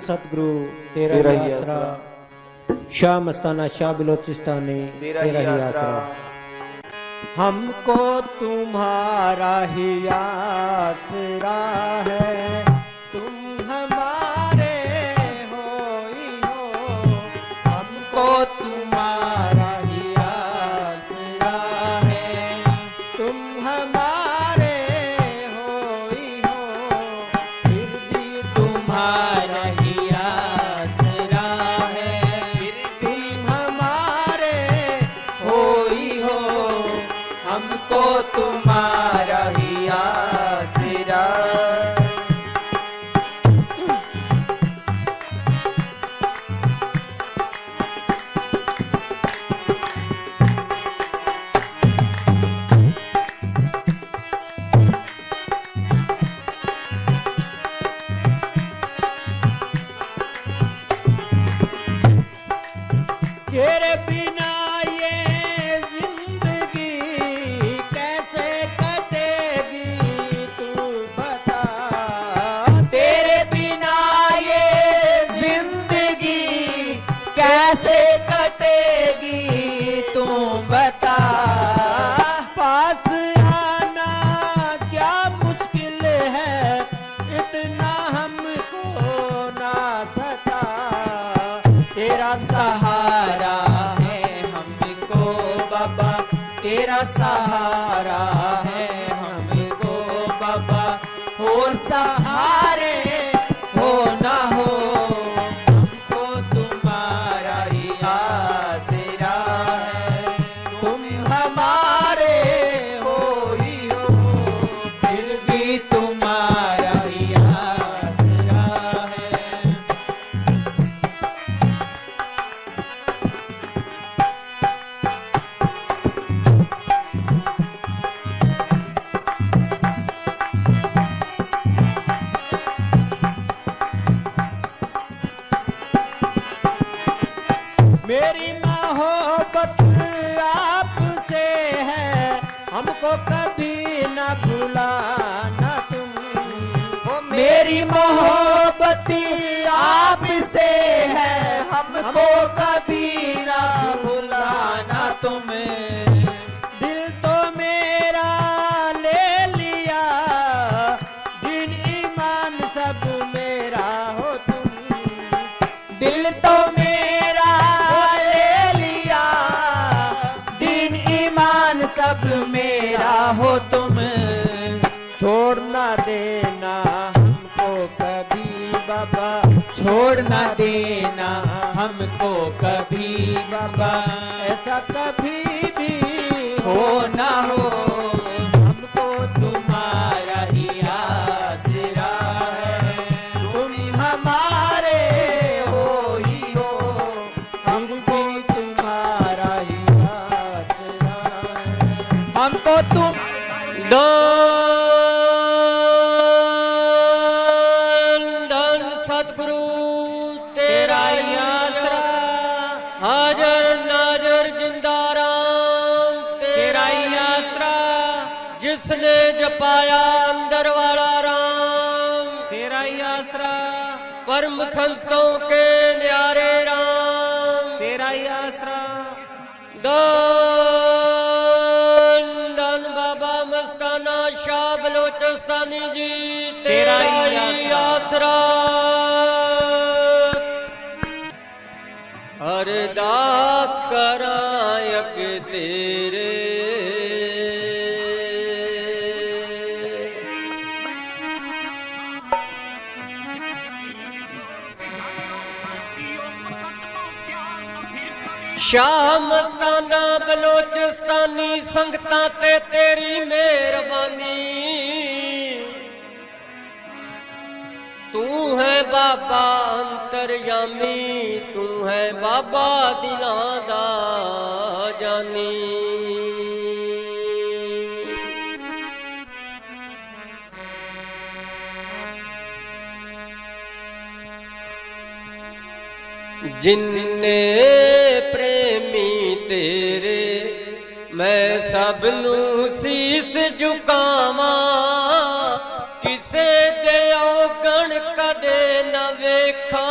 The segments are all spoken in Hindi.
सतगुरु तेरा ही आसरा। शाह मस्ताना शाह बलोचिस्तानी तेरा ही आसरा। हमको तुम्हारा ही आसरा है, तुम हमारे हो ही हो। हमको तुम्हारा ही आसरा है, तुम हमारे हो ही हो। फिर भी तुम्हारा ही आसरा है, फिर भी हमारे हो ही हो। हमको तुम्हारा ही आसरा। तेरे बिना ये जिंदगी कैसे कटेगी तू बता। तेरे बिना ये जिंदगी कैसे कटेगी तू बता। पास आना क्या मुश्किल है, इतना हमको ना सता। तेरा सहारा है हमको बाबा, तेरा सहारा है हमको बाबा। और सहारे हो ना हो, हमको तुम्हारा ही आसरा है। तुम हमारे हो ही हो, फिर भी तुम्हारा ही आसरा है। मेरी मोहब्बत आपसे है, हमको कभी न भुलाना तुम। मेरी मोहब्बत आपसे है, हमको कभी न भुलाना तुम। दिल तो मेरा ले लिया, दिन ईमान सब मेरा हो तुम। दिल तो मेरा ले लिया, दिन ईमान सब मेरा हो तुम। छोड़ ना देना हमको कभी बाबा, छोड़ ना देना हमको कभी बाबा। ऐसा कभी भी हो ना हो, हमको तुम्हारा ही आसरा है। तुम हमारे हो ही हो, हमको तुम्हारा ही आसरा है। हमको तुम धन सतगुरु तेरा ही आसरा। हाजर नाजर जिंदा राम तेरा ही आसरा। जिसने जपाया अंदर वाला राम तेरा ही आसरा। परम संतों के न्यारे राम तेरा ही आसरा। धन बाबा मस्ताना शाह बलोचिस्तानी जी तेरा ही आसरा। अरदास करायक तेरे, शाह मस्ताना बलोचिस्तानी संगतां ते तेरी मेहरबानी। तू है बाबा अंतरयामी, तू है बाबा दिलां दा जानी। जिन्ने प्रेमी तेरे मैं सबनू शीस झुकावा। किसे दे औगण कदे न वेखा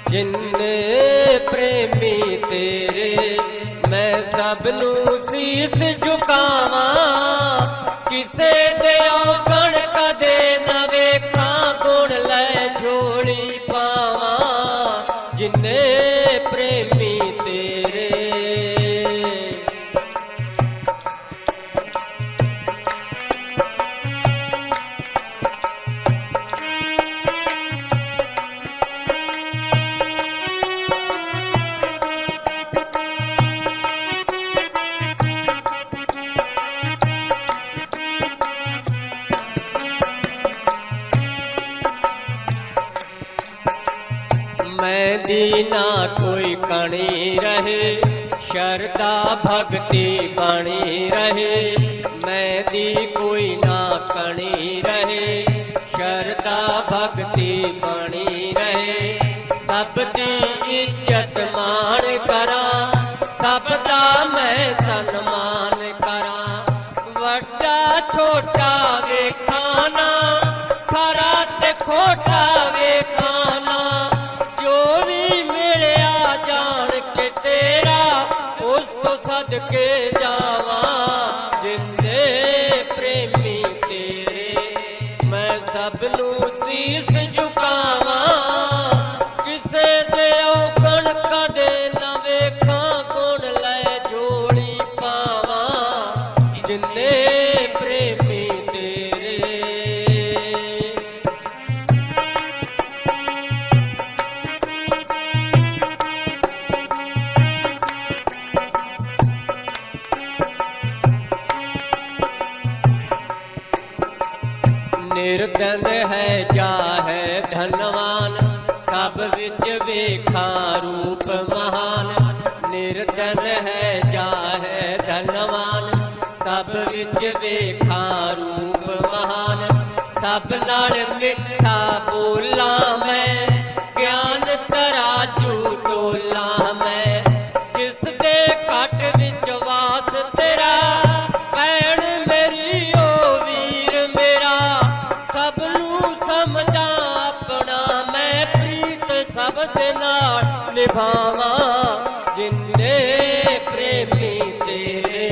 जिन्ने प्रेमी तेरे मैं सब नू शीस झुकावा किसे दे औगण कदे न वेखा गुण लै झोली पावा जिन्ने प्रेमी तेरे मैं दीना कोई कणी रहे शरदा भक्ति बणी रहे मैं दी कोई ना कणी रहे शरदा भक्ति बणी रहे सबदी इज्जत मान करा सबदा मैं सन्मान करा वड्डा छोटा वेखाना खरा ते खोटा वेखाना के जावा जिन्ने प्रेमी तेरे मैं सब नू शीस झुकावा किसे दे औगण कदे न वेखा गुण लै झोली पावा जिन्ने प्रेमी तेरे निर्धन है जा है धनवान सब विच वेखा रूप महान निर्धन है जा है धनवान सब विच वेखा रूप महान सब नाल मिठा बोला मैं ज्ञान तराजू तोला मैं जिस दे घट विच वास तेरा भैण मेरी ओ वीर मेरा सबनू समझा अपना मैं प्रीत सब दे नाल निभावा जिन्ने प्रेमी तेरे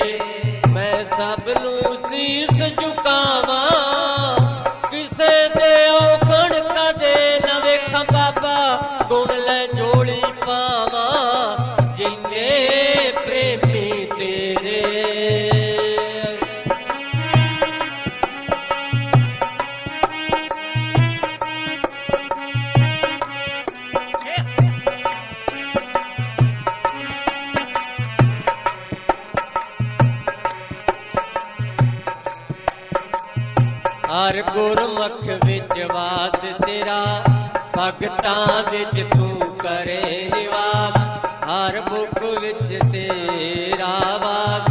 मैं सबनू शीस झुकावा किसे दे औगण कदे न वेखा बाबा गुण लै झोली पावा जिन्ने प्रेमी तेरे हर गुरमुख विच वास तेरा भगतां विच तू करे निवास हर मुख विच तेरा वास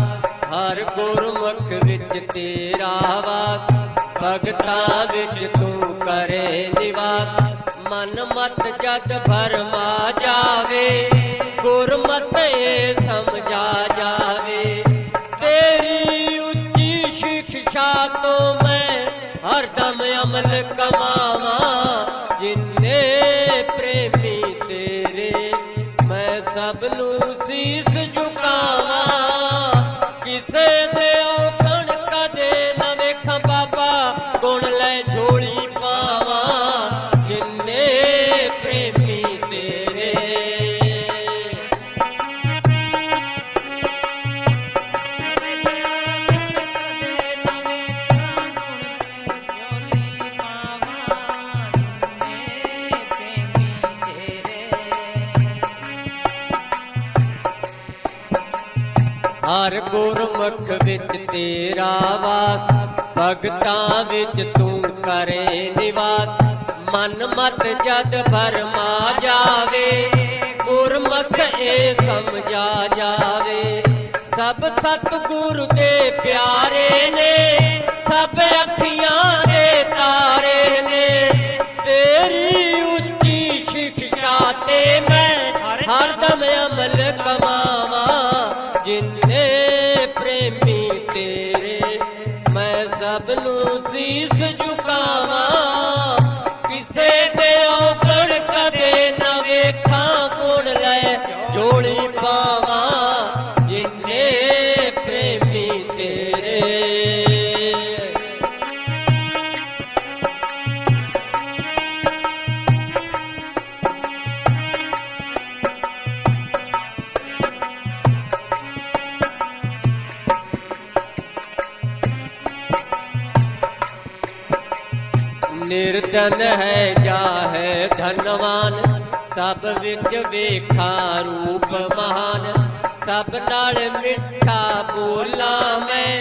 हर गुरमुख विच तेरा वास भगतां विच तू करे निवास मन मत जद भरमा जावे गुरमत ए समझा जावे तेरी उच्ची शिक्षा तो मैं हरदम अमल कमावा जिन्ने प्रेमी तेरे मैं सबनू शीस झुकावा किसे दे औगण कदे न वेखा बाबा गुण लै झोली पावा जिन्ने प्रेमी तेरे हर गुरमुख विच तेरा वास भगतां विच तू करे निवास मन मत जद भरमा जावे गुरमुख ए समझा जावे सब सतगुरु दे प्यारे ने सब अखियां दे तारे ने तेरी उच्ची शिक्षा ते मैं हरदम अमल कमावा जिन्ने प्रेमी तेरे मैं सबनू शीस झुकावा किसे दे औगण कदे न वेखा निर्धन है जा है धनवान, सब विच वेखा रूप महान। सब नाल मिठा बोला मैं,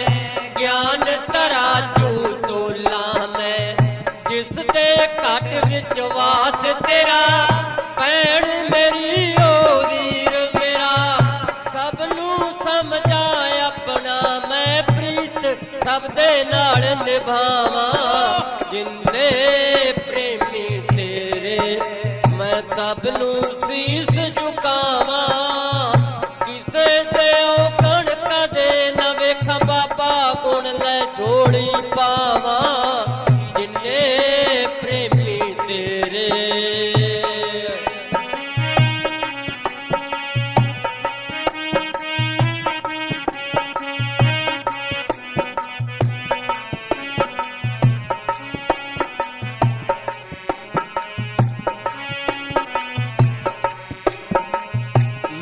ज्ञान तराजू तोला मैं। जिस दे घट विच वास तेरा, भैण मेरी ओ वीर मेरा। सबनू समझा अपना मैं, प्रीत सब दे नाल निभावा। जिन्ने प्रेमी तेरे मैं सबनू शीस झुकावा। किसे दे औगण कदे न वेखां बाबा, गुण लै छोड़ी पावा। जिन्ने प्रेमी तेरे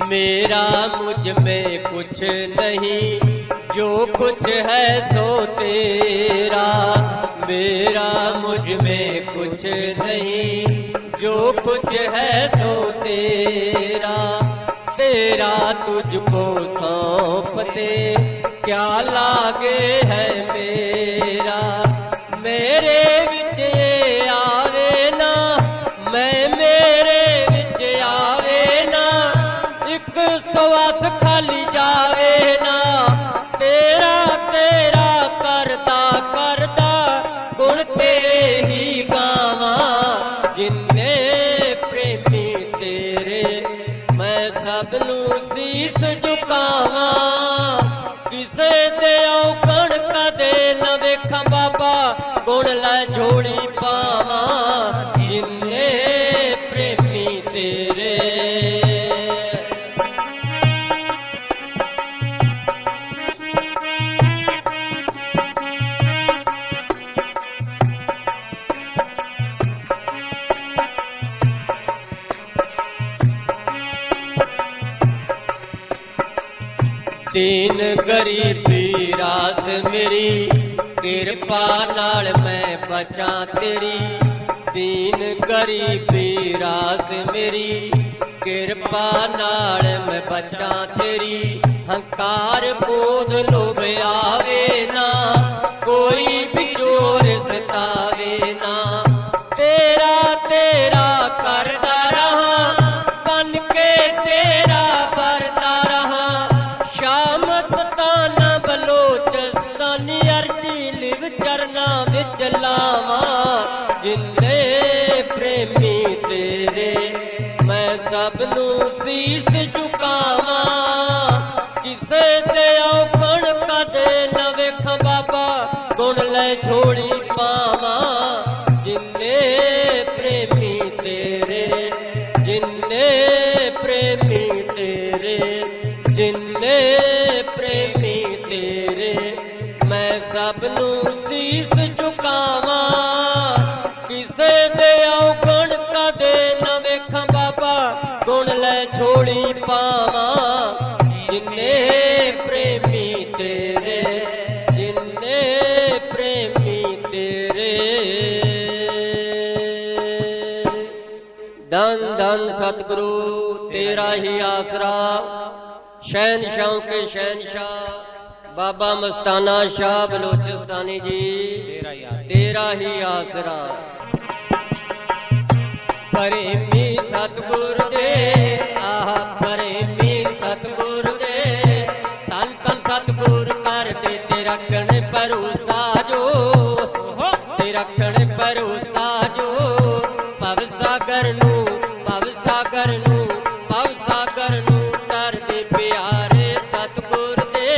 मेरा मुझ में कुछ नहीं, जो कुछ है सो तेरा। मेरा मुझ में कुछ नहीं, जो कुछ है सो तेरा। तेरा तुझको सौंपते क्या लागे है मेरा। मेरे विच ये आवे ना, मैं मेरे विच आवे ना। एक स्वास खाली जावे ना, तेरा तेरा करदा करदा गुण तेरे ही गावा। जिन्ने प्रेमी तेरे मैं सबनू शीस झुकावा। किसे दे औगण कदे न वेखां बाबा, गुण लै जोड़ी पावा। जिन्ने प्रेमी तेरे दीन गरीबी रात मेरी, किरपा नाल मैं बचा तेरी। दीन गरीबी रात मेरी, किरपा नाल मैं बचा तेरी। हंकार बोध लोभ आवे ना, कोई भी चोर सतावे ना। तेरा तेरा करदा रहा, बन के तेरा बरदा रहा। शामत ताना बलोचन तानी, अर्जी लिव चरना विच लावा। जिन्ने प्रेमी तेरे मैं सबनू शीस झुकावा। किसे दे औगण कदे न वेखां बाबा, गुण लै छोड़ी पावा। जिन्ने प्रेमी तेरे, जिन्ने प्रेमी तेरे, जिन्ने प्रेमी तेरे मैं सबनू शीस झुकावा। किसे दे औगण कदे न वेखां बाबा, गुण लै छोड़ी पावा। जिन्ने प्रेमी तेरे, जिन्ने प्रेमी तेरे। धन धन सतगुरु तेरा ही आसरा। शहनशाहों के शहनशाह बाबा मस्ताना शाह बलोचिस्तानी जी, तेरा ही आसरा। प्रेमी सतगुरु दे आह, प्रेमी सतगुरु दे। तन तन सतगुरु कर दे ते रखण भरोसा जो, ते रखण भरोसा जो। भव सागर नू, भव सागर नू, भव सागर नू कर दे प्यारे सतगुर दे।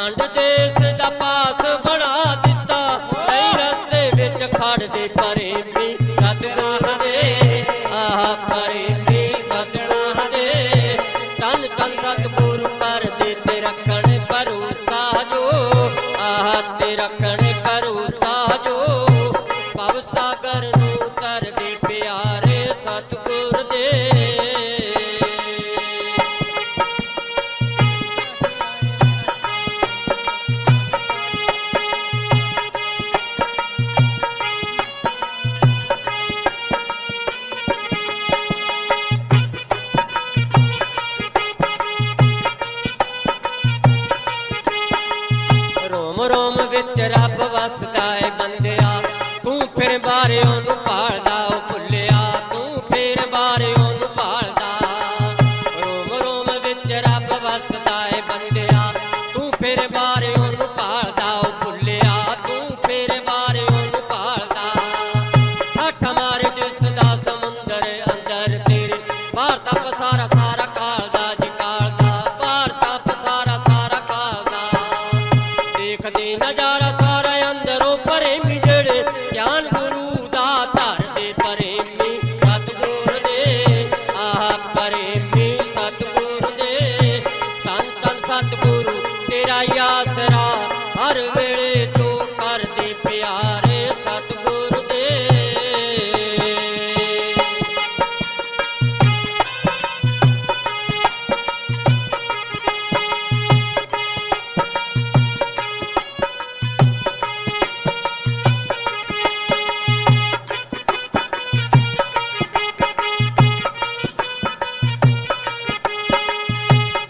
ਖੰਡ ਦੇਸ ਦਾ ਪਾਸ ਬਣਾ ਦਿੱਤਾ ਕਈ ਰਸਤੇ ਵਿੱਚ ਖੜਦੇ ਪ੍ਰੇਮੀ ਸਤਿਗੁਰ ਦੇ ਆਹ ਪ੍ਰੇਮੀ ਸਤਿਗੁਰ ਦੇ ਤਨ ਤਨ ਸਤਿਗੁਰ ਕਰਦੇ ਤੇ ਰੱਖਣ ਭਰੋਸਾ ਜੋ ਆਹ ਤੇ ਰੱਖਣ ਭਰੋਸਾ ਜੋ ਭਵ ਸਾਗਰ ਨੂੰ ਤਰਦੇ ਪਿਆਰੇ ਸਤਿਗੁਰ ਦੇ ਰੋਮ ਵਿੱਚ ਰੱਬ ਵਸਦਾ ਏ ਬੰਦਿਆ ਤੂੰ ਫਿਰ ਬਾਰੇ ਉਹਨੂੰ ਭਾਲਦਾ ਉਹ ਭੁੱਲਿਆ ਤੂੰ ਫਿਰ ਬਾਰੇ ਉਹਨੂੰ ਭਾਲਦਾ ਰੋਮ ਰੋਮ ਵਿੱਚ ਰੱਬ ਵਸਦਾ ਏ ਬੰਦਿਆ ਤੂੰ ਫਿਰ ਬਾਰੇ ਉਹਨੂੰ ਭਾਲਦਾ ਉਹ ਭੁੱਲਿਆ ਤੂੰ ਫਿਰ ਬਾਰੇ ਉਹਨੂੰ ਭਾਲਦਾ ਠੱਠ ਮਾਰੇ ਜਿਸ ਦਾ ਸਮੁੰਦਰ ਅੰਦਰ ਤੇਰੇ ਬਾਹਰ ਤੱਕ ਸਾਰਾ ਸਾਰਾ ਕਾਲ ਦਾ ਜੀ ਕਾਲ ਦਾ ਬਾਹਰ ਤੱਕ ਸਾਰਾ ਸਾਰਾ ਕਾਲ ਦਾ ਦੇਖਦੇ ਨਜ਼ਾਰਾ ਸਾਰਾ ਅੰਦਰੋਂ ਪ੍ਰੇਮੀ ਜਿਹੜੇ ਗਿਆਨ ਗੁਰੂ ਦਾ ਧਰਦੇ ਪ੍ਰੇਮੀ ਸਤਿਗੁਰ ਦੇ ਆਹ ਪ੍ਰੇਮੀ ਸਤਿਗੁਰ ਦੇ ਤਨ ਤਨ ਸਤਿਗੁਰੂ ਤੇਰਾ ਆਸਰਾ ਹਰ ਵੇਲੇ ਜੋ ਕਰਦੇ ਪਿਆਰੇ ਸਤਿਗੁਰ ਦੇ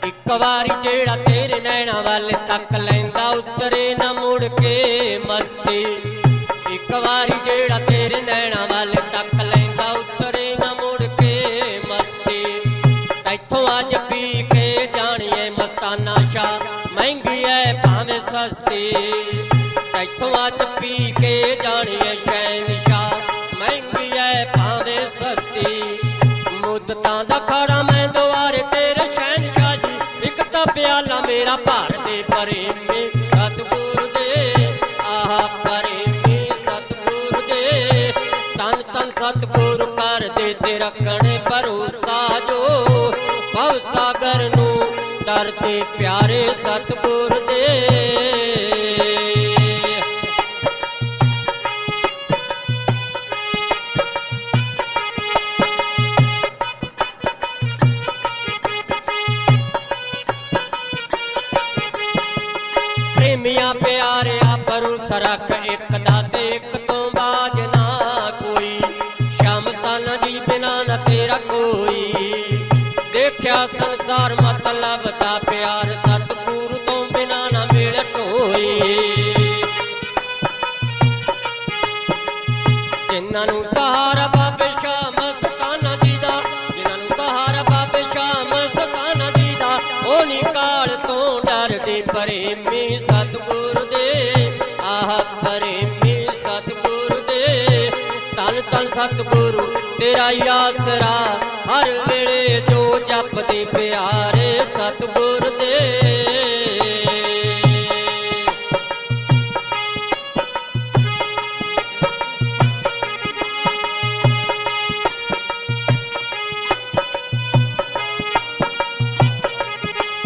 ਇੱਕ ਵਾਰੀ ਜਿਹੜਾ ਤੇਰੇ ਨੈਣਾ ਵੱਲ ਤੱਕ ਲੈਂਦਾ ਉਤਰੇ ਨਾ ਮੁੜ ਕੇ ਮਸਤੀ ਇੱਕ ਵਾਰੀ ਜਿਹੜਾ ਤੇਰੇ ਨੈਣਾ ਵੱਲ ਤੱਕ ਲੈਂਦਾ ਉਤਰੇ ਨਾ ਮੁੜ ਕੇ ਮਸਤੀ ਇੱਥੋਂ ਅੱਜ ਪੀ ਕੇ ਜਾਣੀਏ ਮਸਤਾਨਾ ਸ਼ਾਹ ਮਹਿੰਗੀ ਐ ਭਾਵੇਂ ਸਸਤੀ ਇੱਥੋਂ ਅੱਜ ਪੀ ਕੇ ਜਾਣੀਏ ਸ਼ਹਿਨਸ਼ਾਹ ਮਹਿੰਗੀ ਐ ਭਾਵੇਂ ਸਸਤੀ ਮੁੱਦਤਾਂ ਦਾ ਖਾੜਾ ਮੈਂ ਦੁਆਰੇ ਤੇਰੇ ਸ਼ਹਿਨਸ਼ਾਹ ਜੀ ਇੱਕ ਤਾਂ ਪਿਆਲਾ ਮੇਰਾ ਭਰ ਦੇ ਪ੍ਰੇਮੀ ਸਤਿਗੁਰ ਦੇ ਆਹ ਪ੍ਰੇਮੀ ਸਤਿਗੁਰ ਦੇ ਤਨ ਤਨ ਸਤਿਗੁਰ ਕਰਦੇ ਤੇ ਰੱਖਣ ਭਰੋਸਾ ਜੋ ਭਵ ਸਾਗਰ ਨੂੰ ਤਰਦੇ ਪਿਆਰੇ ਸਤਿਗੁਰ ਦੇ ਪ੍ਰੇਮੀਆਂ ਪਿਆਰਿਆ ਭਰੋਸਾ ਰੱਖ ਇੱਕ ਦਾ ਤੇ ਇੱਕ ਤੋਂ ਬਾਜ ਨਾ ਕੋਈ ਸ਼ਾਮ ਤਨ ਜੀ ਬਿਨਾ ਨਾ ਤੇਰਾ ਕੋਈ ਦੇਖਿਆ ਸੰਸਾਰ ਮਤਲਬ ਦਾ ਪਿਆਰ ਸਤਿਗੁਰੂ ਤੋਂ ਬਿਨਾ ਨਾ ਮਿਲ ਢੋਈ ਜਿਨ੍ਹਾਂ ਨੂੰ ਸਹਾਰਾ ਬਾਬੇ ਸ਼ਾਹ ਮਸਤਾਨਾ ਜੀ ਦਾ ਜਿਨ੍ਹਾਂ ਨੂੰ ਸਹਾਰਾ ਬਾਬੇ ਸ਼ਾਹ ਮਸਤਾਨਾ ਜੀ ਦਾ ਉਹ ਨੀ ਕਾਲ ਤੋਂ ਡਰਦੇ ਪ੍ਰੇਮੀ ਸਤਿਗੁਰ ਦੇ ਆਹ ਪ੍ਰੇਮੀ ਸਤਿਗੁਰ ਦੇ ਤਨ ਤਨ ਸਤਿਗੁਰੂ ਤੇਰਾ ਆਸਰਾ ਹਰ ਵੇਲੇ ਜੋ ਜਪਦੇ ਪਿਆਰੇ ਸਤਿਗੁਰ ਦੇ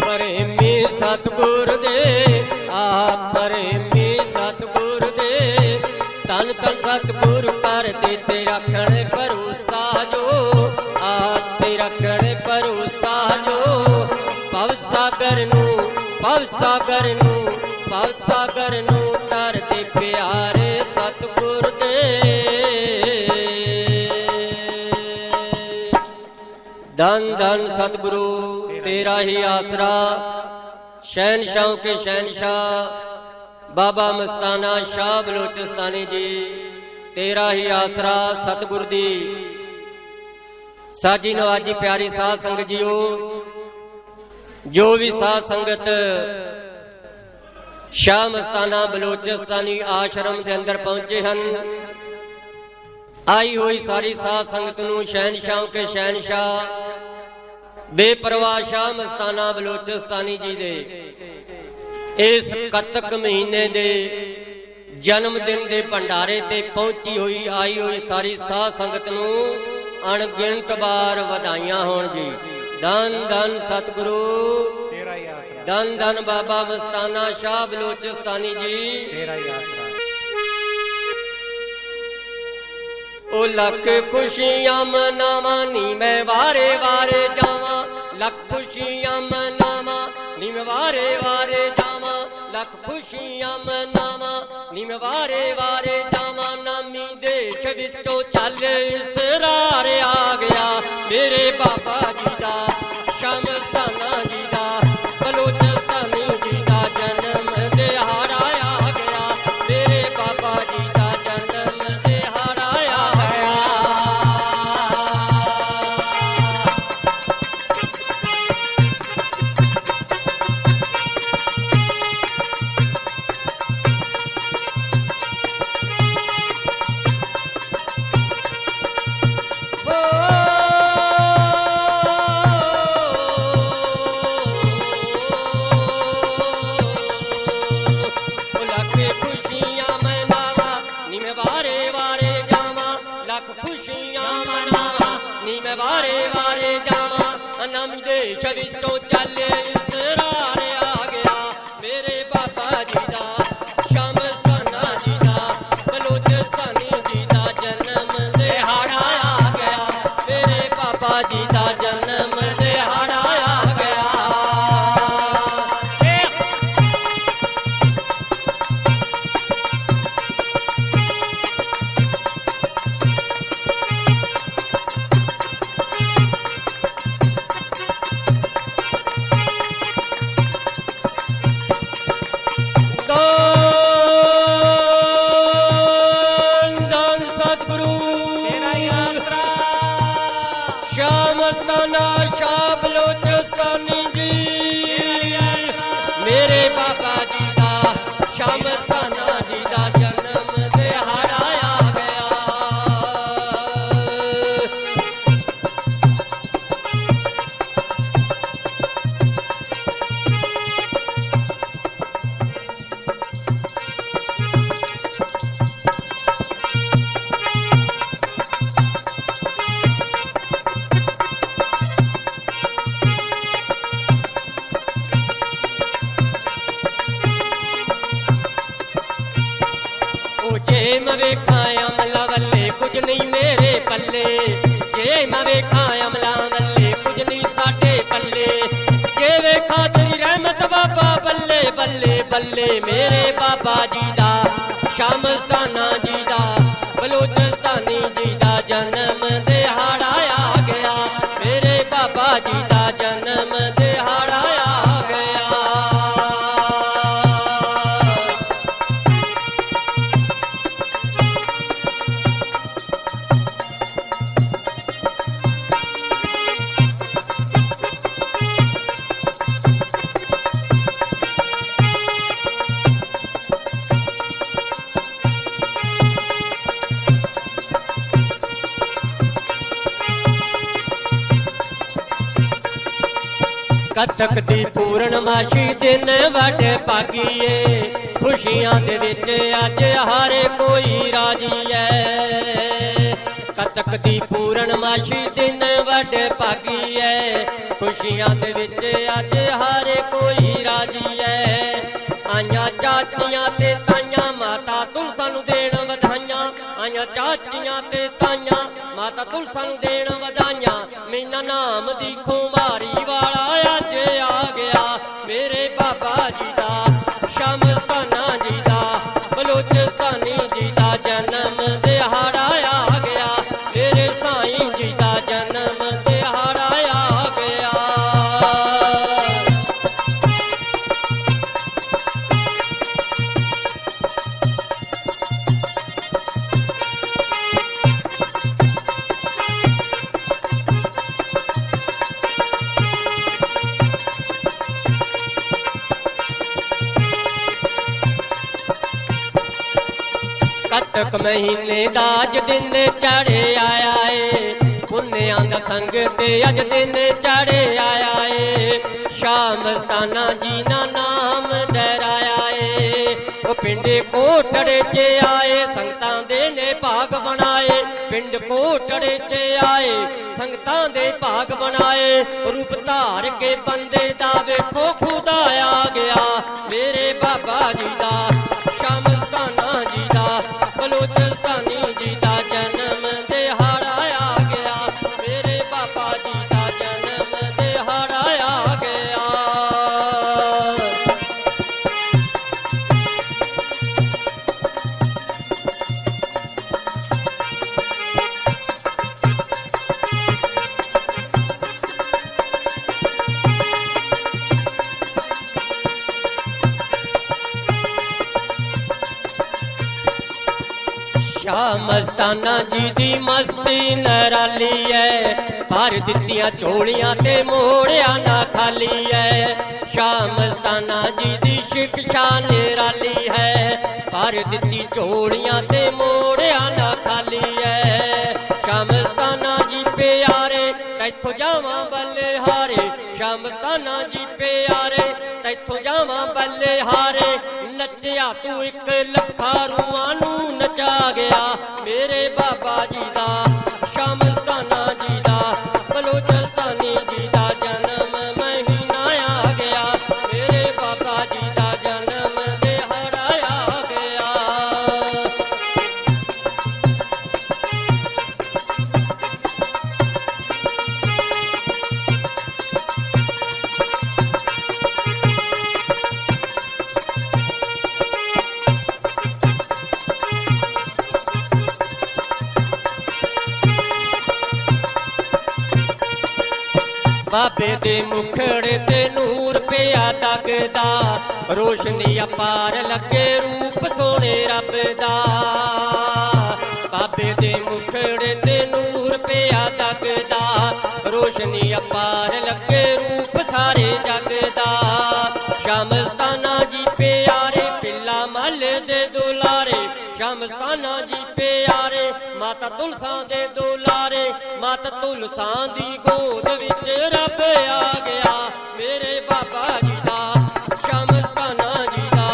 ਪ੍ਰੇਮੀ ਸਤਿਗੁਰ ਦੇ ਆਹ ਪ੍ਰੇਮੀ ਸਤਿਗੁਰ ਦੇ ਤਨ ਤਨ ਸਤਿਗੁਰ ਕਰਦੇ ਤੇ ਰੱਖਣ ਭਰੋਸਾ ਜੋ ਆਹ ਤੇ ਰੱਖਣ ਭਰੋਸਾ ਜੋ ਭਵ ਸਾਗਰ ਨੂੰ ਭਵ ਸਾਗਰ ਨੂੰ ਭਵ ਸਾਗਰ ਨੂੰ ਤਰਦੇ ਪਿਆਰੇ ਸਤਿਗੁਰ ਦੇ ਧੰਨ ਧੰਨ ਸਤਿਗੁਰੂ तेरा ही आसरा शहनशाहों के शहनशाह बाबा मस्ताना शाह बलोचिस्तानी जी तेरा ही आसरा सतगुर दी साजी नवाजी प्यारी साध संगत जीओ जो भी साध संगत शाह मस्ताना बलोचिस्तानी आश्रम के अंदर पहुंचे हैं आई हुई सारी साध संगत नूं शहनशाहों के शहनशाह बेपरवाह शाह मस्ताना बलोचिस्तानी जी दे इस कतक महीने दे जन्मदिन के भंडारे ते पहुंची हुई आई हुई सारी साध संगत नूं अणगिणत बार वधाइयां होण जी। धन धन सतगुरु, धन धन बाबा मस्ताना शाह बलोचिस्तानी जी। ओ लख खुशियां मनावा नी मैं वारे वारे जावा, लख खुशियां मनावा नी मैं वारे वारे जावा, लख खुशियां मनावा नी मैं वारे वारे जावा। नामी देश विचों चल इसरार आ गया मेरे बाबा जी दा, शामस्ताना जी दा, बलोचिस्तानी जी दा जन्म दिहाड़ा आ गया मेरे बाबा जी दा जन्म दिहाड़ा आ गया। विचों चल इसरार आ गया मेरे बाबा जी दा, शामस्ताना जी दा, बलोचिस्तानी जी दा जन्म दिहाड़ा आ गया मेरे बाबा जी दा जन्म दिहाड़ा आ गया। शामस्ताना शाह बलोचिस्तानी जी मेरे बाबा जी दा, शामस्ताना जी दा जन्म दिहाड़ा आ गया। जे मैं वेखा अमला वल्ले कुछ नहीं मेरे पल्ले, जे मैं वेखा अमला वल्ले कुछ नहीं साडे पल्ले, जे वेखा तेरी रहमत बाबा बल्ले बल्ले बल्ले मेरे बाबा जी दा, शामस्ताना जी दा, बलोचिस्तानी जी दा जन्म दिहाड़ा आ गया मेरे बाबा जी दा जन्म दिहाड़ा आ गया। कतक दी पूर्णमाशी दिन वट पागीए, खुशियां दे विच अज हर कोई राजी है। कतक दी पूर्णमाशी दिन वट पागीए, खुशियां दे विच अज हर कोई राजी है। आइयां चाचियां ते ताइयां माता तुल सानू देण वधाइयां, आइयां चाचियां ते ताइयां माता तुल सानू देण वधाइयां। मीना नाम दी खुमारी वाला अज आ गया मेरे बाबा जी दा, शामस्ताना जी दा, बलोचिस्तानी जी दा जन्म दिहाड़ा आ गया मेरे साईं जी दा जन्म दिहाड़ा आ गया। कतक महीने दा अज दिन चढ़े आया है, पुन्नियां दा संग ते अज दिन चढ़े आया है। शामस्ताना जी ना नाम दरा पिंड कोटड़े च आए संगतां दे ने भाग बनाए पिंड कोटड़े च आए संगतां दे भाग बनाए रूप धार के बंदे दा वेखो खुदा आ गया मेरे बाबा जी दा शाम मस्ताना जी दा बलोचिस्तानी जी दा जन्म दिहाड़ा आ गया मेरे बाबा जी दा जन्म दिहाड़ा आ गया। शाह मस्ताना जी दी मस्ती नराली है भर दित्तियां झोलियां ते मोड़िया ना खाली है शाह मस्ताना जी दी शिक्षा निराली है भर दित्ती झोलियां ते मोड़िया ना खाली है शाह मस्ताना जी प्यारे तैथों जावां बल्लेहारे शाह मस्ताना जी प्यारे तैथों जावां बल्लेहारे नचिया तू एक लखा रूहां नू नचा गया मेरे बाबा जी दा शाह मस्ताना जी दा बलोचिस्तानी जी दा जन्म महीना आ गया मेरे बाबा जी दा जन्म दिहाड़ा आ गया। बाबे दे मुखड़े ते नूर पिया दगदा रोशनी अपार लगे रूप सोने रब दा बाबे दे मुखड़े ते नूर पिया दगदा रोशनी अपार लगे रूप सारे जगदा शाह मस्ताना जी प्यारे पिल्ला मल दे दुलारे शाह मस्ताना जी प्यारे माता तुलसा दे दुलारे माता तुलसा दी गोद विच रब आ गया मेरे बाबा जी दा शाह मस्ताना जी दा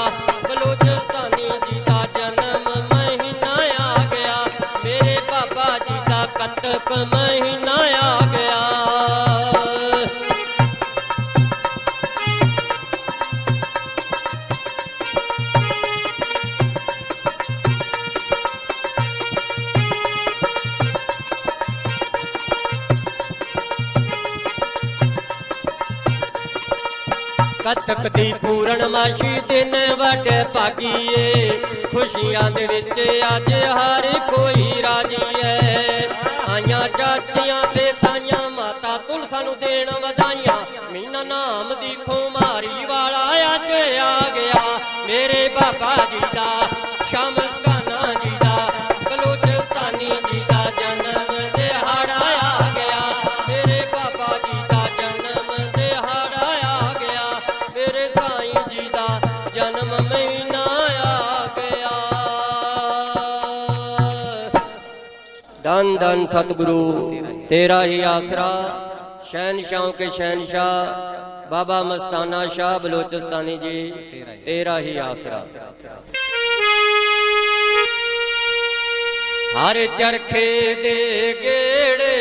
बलोचिस्तानी जी दा जन्म महीना आ गया मेरे बाबा जी दा कतक महीना आ गया। कतक दी पूर्णमाशी दिन वड भागीए खुशियां दे विच अज हर कोई राजी है आइयां चाचियां ते ताइयां माता तुलसा नू देण वधाइयां मीना नाम दी खुमारी वाला अज आ गया मेरे बाबा जी दा शाह मस्ताना जी दा बलोचिस्तानी जी दा जन्म दिहाड़ा आ गया मेरे बाबा जी दा जन्म दिहाड़ा आ गया मेरे साईं जी दा जन्म महीना आ गया। धन धन सतगुरु तेरा ही आसरा शहनशाहों के शहनशाह बाबा मस्ताना शाह बलोचिस्तानी जी तेरा ही आसरा। हर चरखे दे गेड़े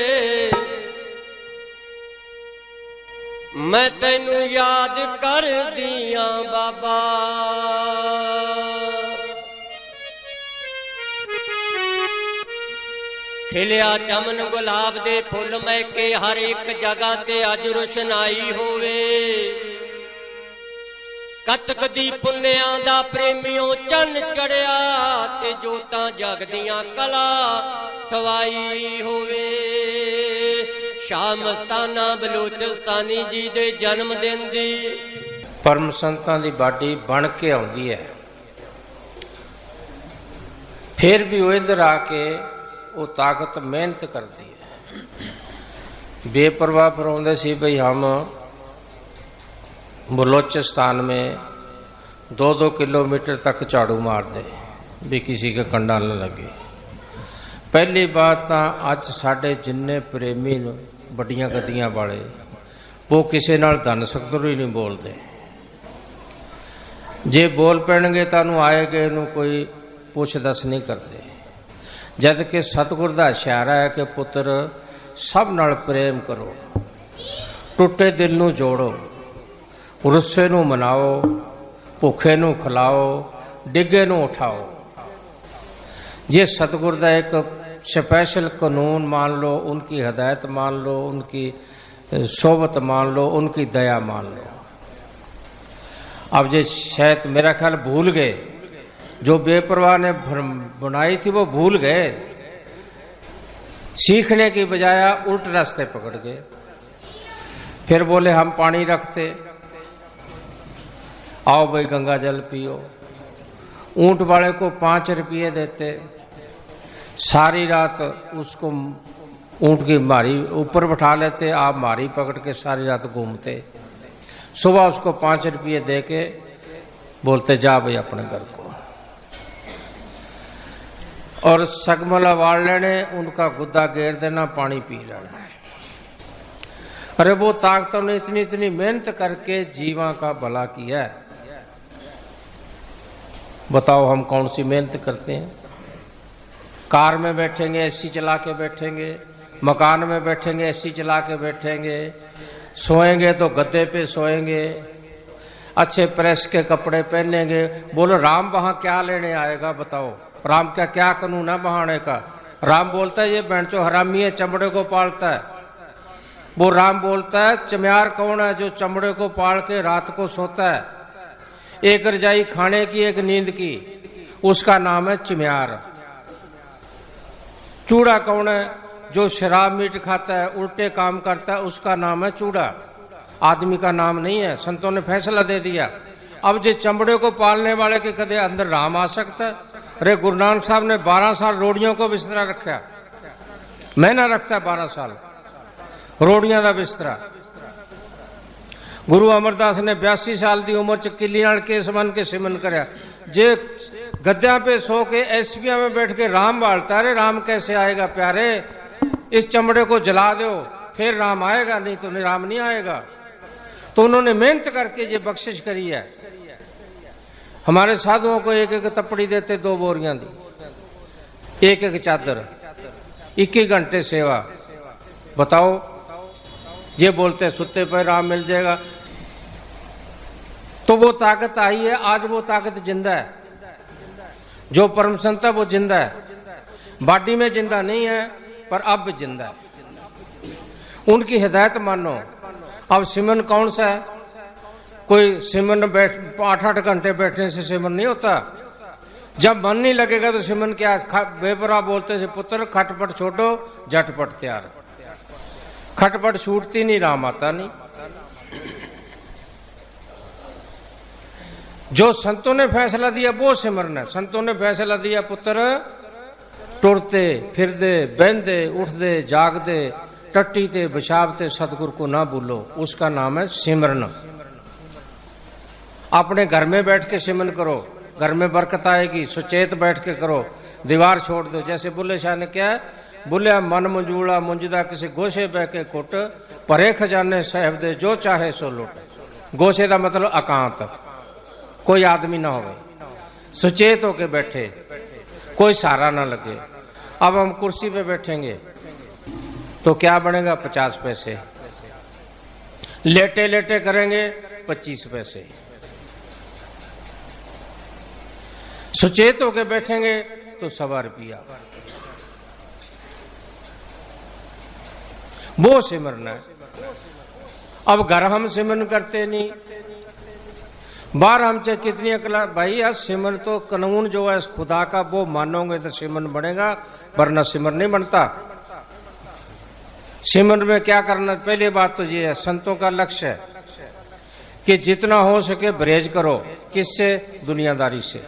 मैं तैनू याद कर दिया बाबा खिलिया चमन गुलाब दे फुल महके हर एक जगह ते अज रोशनाई होवे कतक दी पुन्निया दा प्रेमियों चन चढ़िया ते जोतां जगदियां कला सवाई होवे शाह मस्ताना बलोचिस्तानी जी दे जन्म दिन दी परम संतां दी बाडी बन के आउंदी है फिर भी वो इधर आके वो ताकत मेहनत करती है बेपरवाह फरमाते सी भाई हम बलोचिस्तान में 2-2 किलोमीटर तक झाड़ू मार दे भी किसी का कंडा न लगे। पहली बात तो अज साढ़े जिन्ने प्रेमी बड़ियां गद्दियां वाले वो किसी नाल धन सकदर ही नहीं बोलते जे बोल पैणगे तानू आएगे इनू कोई पुछ दस नहीं करते। जद कि सतगुर दा इशारा है कि पुत्र सब नाल प्रेम करो, टुटे दिल नू जोड़ो, रुस्से नू मनाओ, भुखे नू खिलाओ, डिगे नू उठाओ। ये सतगुर दा एक स्पेशल कानून मान लो, उनकी हदायत मान लो, उनकी सोबत मान लो, उनकी दया मान लो। अब जे शायद मेरा ख्याल भूल गए, जो बेपरवाह ने बनाई थी वो भूल गए, सीखने की बजाय उल्ट रास्ते पकड़ गए। फिर बोले हम पानी रखते, आओ भाई गंगा जल पियो। ऊंट वाले को 5 रुपये देते, सारी रात उसको ऊंट की मारी ऊपर बैठा लेते, आप मारी पकड़ के सारी रात घूमते। सुबह उसको 5 रुपये दे के बोलते जा भाई अपने घर को। और सगमला वाल लेने, उनका गुद्दा घेर देना, पानी पी लेना। अरे वो ताकतों ने इतनी इतनी मेहनत करके जीवा का भला किया है। बताओ हम कौन सी मेहनत करते हैं? कार में बैठेंगे एसी चला के बैठेंगे, मकान में बैठेंगे एसी चला के बैठेंगे, सोएंगे तो गद्दे पे सोएंगे, अच्छे प्रेस के कपड़े पहनेंगे। बोलो राम वहां क्या लेने आएगा? बताओ राम का क्या कानून है बहाने का? राम बोलता है ये बेंचो हरामी है, चमड़े को पालता है। वो राम बोलता है चम्यार कौन है? जो चमड़े को पाल के रात को सोता है, एक रजाई खाने की एक नींद की, उसका नाम है चम्यार। चूड़ा कौन है? जो शराब मीट खाता है, उल्टे काम करता है, उसका नाम है चूड़ा। आदमी का नाम नहीं है। संतों ने फैसला दे दिया। अब जो चमड़े को पालने वाले के कदे अंदर राम आ सकता है? अरे गुरु नानक साहब ने 12 साल रोड़ियों को बिस्तरा रखा, महीना रखता है 12 साल रोड़ियां का बिस्तरा। गुरु अमरदास ने 82 साल की उम्र च किली नाल केस बन के सिमन करया। जे गद्या पे सो के एसपिया में बैठ के राम बालता, अरे राम कैसे आएगा प्यारे? इस चमड़े को जला दो फिर राम आएगा, नहीं तो राम नहीं आएगा। तो उन्होंने मेहनत करके ये बख्शिश करी है। हमारे साधुओं को एक एक तपड़ी देते, 2 बोरियां दी, एक एक चादर, 21 घंटे सेवा। बताओ ये बोलते सुत्ते पर राम मिल जाएगा। तो वो ताकत आई है, आज वो ताकत जिंदा है। जो परम संत है वो जिंदा है, बॉडी में जिंदा नहीं है पर अब जिंदा है। उनकी हिदायत मानो। अब सिमरन कौन सा है? कोई सिमरन 8-8 घंटे बैठने से सिमरन नहीं होता। जब मन नहीं लगेगा तो सिमरन क्या? बेपरा बोलते से पुत्र खटपट छोड़ो झटपट तैयार। खटपट छूटती नहीं, राम आता नहीं। जो संतों ने फैसला दिया वो सिमरन है। संतों ने फैसला दिया पुत्र टुरते फिरदे बहदे उठदे जागदे टट्टीते बशावते सतगुर को ना भूलो, उसका नाम है सिमरन। अपने घर में बैठ के सिमरन करो, घर में बरकत आएगी। सुचेत बैठ के करो, दीवार छोड़ दो। जैसे बुल्ले शाह ने क्या है? बुलिया मन मंजूड़ा मुंजदा किसी गोशे बह के कुट, परे खजाने साहब दे जो चाहे सो लुट। गोशे का मतलब एकांत, कोई आदमी ना हो, सुचेत होके बैठे, कोई सहारा ना लगे। अब हम कुर्सी पे बैठेंगे तो क्या बनेगा? 50 पैसे। लेटे लेटे करेंगे 25 पैसे। सुचेत होके बैठेंगे तो 1.25 रुपया। वो सिमरन है। अब घर हम सिमरन करते नहीं, बाहर हम चाहे कितनी अकला भाई। यार सिमरन तो कानून जो है खुदा का वो मानोगे तो सिमरन बनेगा, वरना सिमरन नहीं बनता। सिमरन में क्या करना? पहली बात तो ये है, संतों का लक्ष्य है कि जितना हो सके परहेज करो। किससे? दुनियादारी से।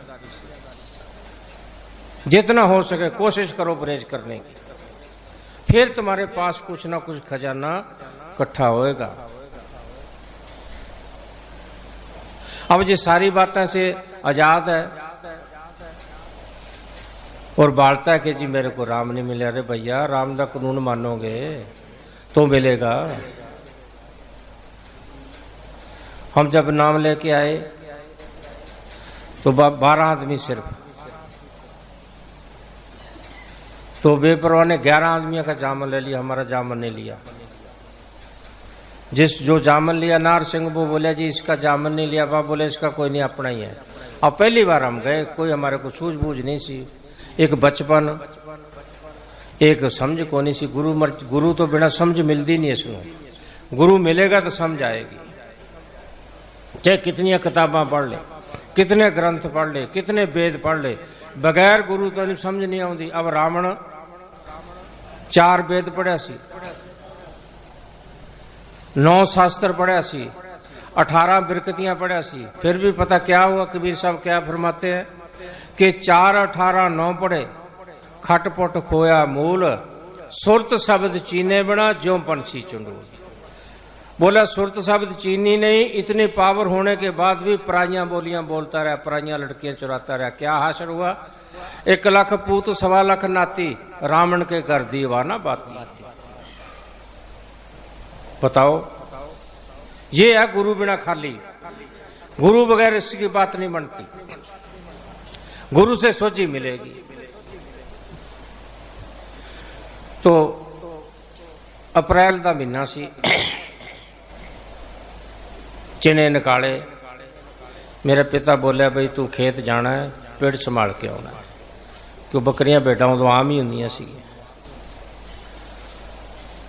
जितना हो सके कोशिश करो परहेज करने की, फिर तुम्हारे पास कुछ ना कुछ खजाना इकट्ठा होएगा। अब ये सारी बातें से आजाद है और बालता है कि जी मेरे को राम नहीं मिले। अरे भैया राम का कानून मानोगे तो मिलेगा। हम जब नाम लेके आए तो 12 आदमी सिर्फ। तो बेपरवाह ने 11 आदमियों का जामन ले लिया, हमारा जामन नहीं लिया। जो जामन लिया नार सिंह वो बोले जी इसका जामन नहीं लिया। बाप बोले इसका कोई नहीं, अपना ही है। अब पहली बार हम गए, कोई हमारे को सूझबूझ नहीं सी, एक बचपन, एक समझ को नहीं सी। गुरु तो बिना समझ मिलती नहीं इसमें, गुरु मिलेगा तो समझ आएगी। चाहे कितनी किताबां पढ़ ले, कितने ग्रंथ पढ़ ले, कितने वेद पढ़ ले, बगैर गुरु तो नहीं समझ नहीं आती। अब रावण 4 वेद पढ़िया सी, 9 शास्त्र पढ़िया सी, 18 बिरकतियां पढ़िया सी, फिर भी पता क्या हुआ? कबीर साहब क्या फरमाते हैं कि 4 18 9 पढ़े, खटपट खोया मूल, सुरत शब्द चीने बना ज्यों पंछी चुंडूल। बोला सुरत शब्द चीनी नहीं, इतनी पावर होने के बाद भी पराइयां बोलियां बोलता रहा, पराइयां लड़कियां चुराता रहा। क्या हासिल हुआ? 1 लाख पूत 1.25 लाख नाती, रावण के घर दीवाना बाती। बताओ, ये है गुरु बिना खाली। गुरु बगैर इसकी बात नहीं बनती, गुरु से सोची मिलेगी। तो अप्रैल का महीना सी, चिने निकाले। मेरे पिता बोले भाई तू खेत जाना है, पेड़ संभाल के आना है, क्यों बकरियां बेटा तो आम ही होंदियां सी।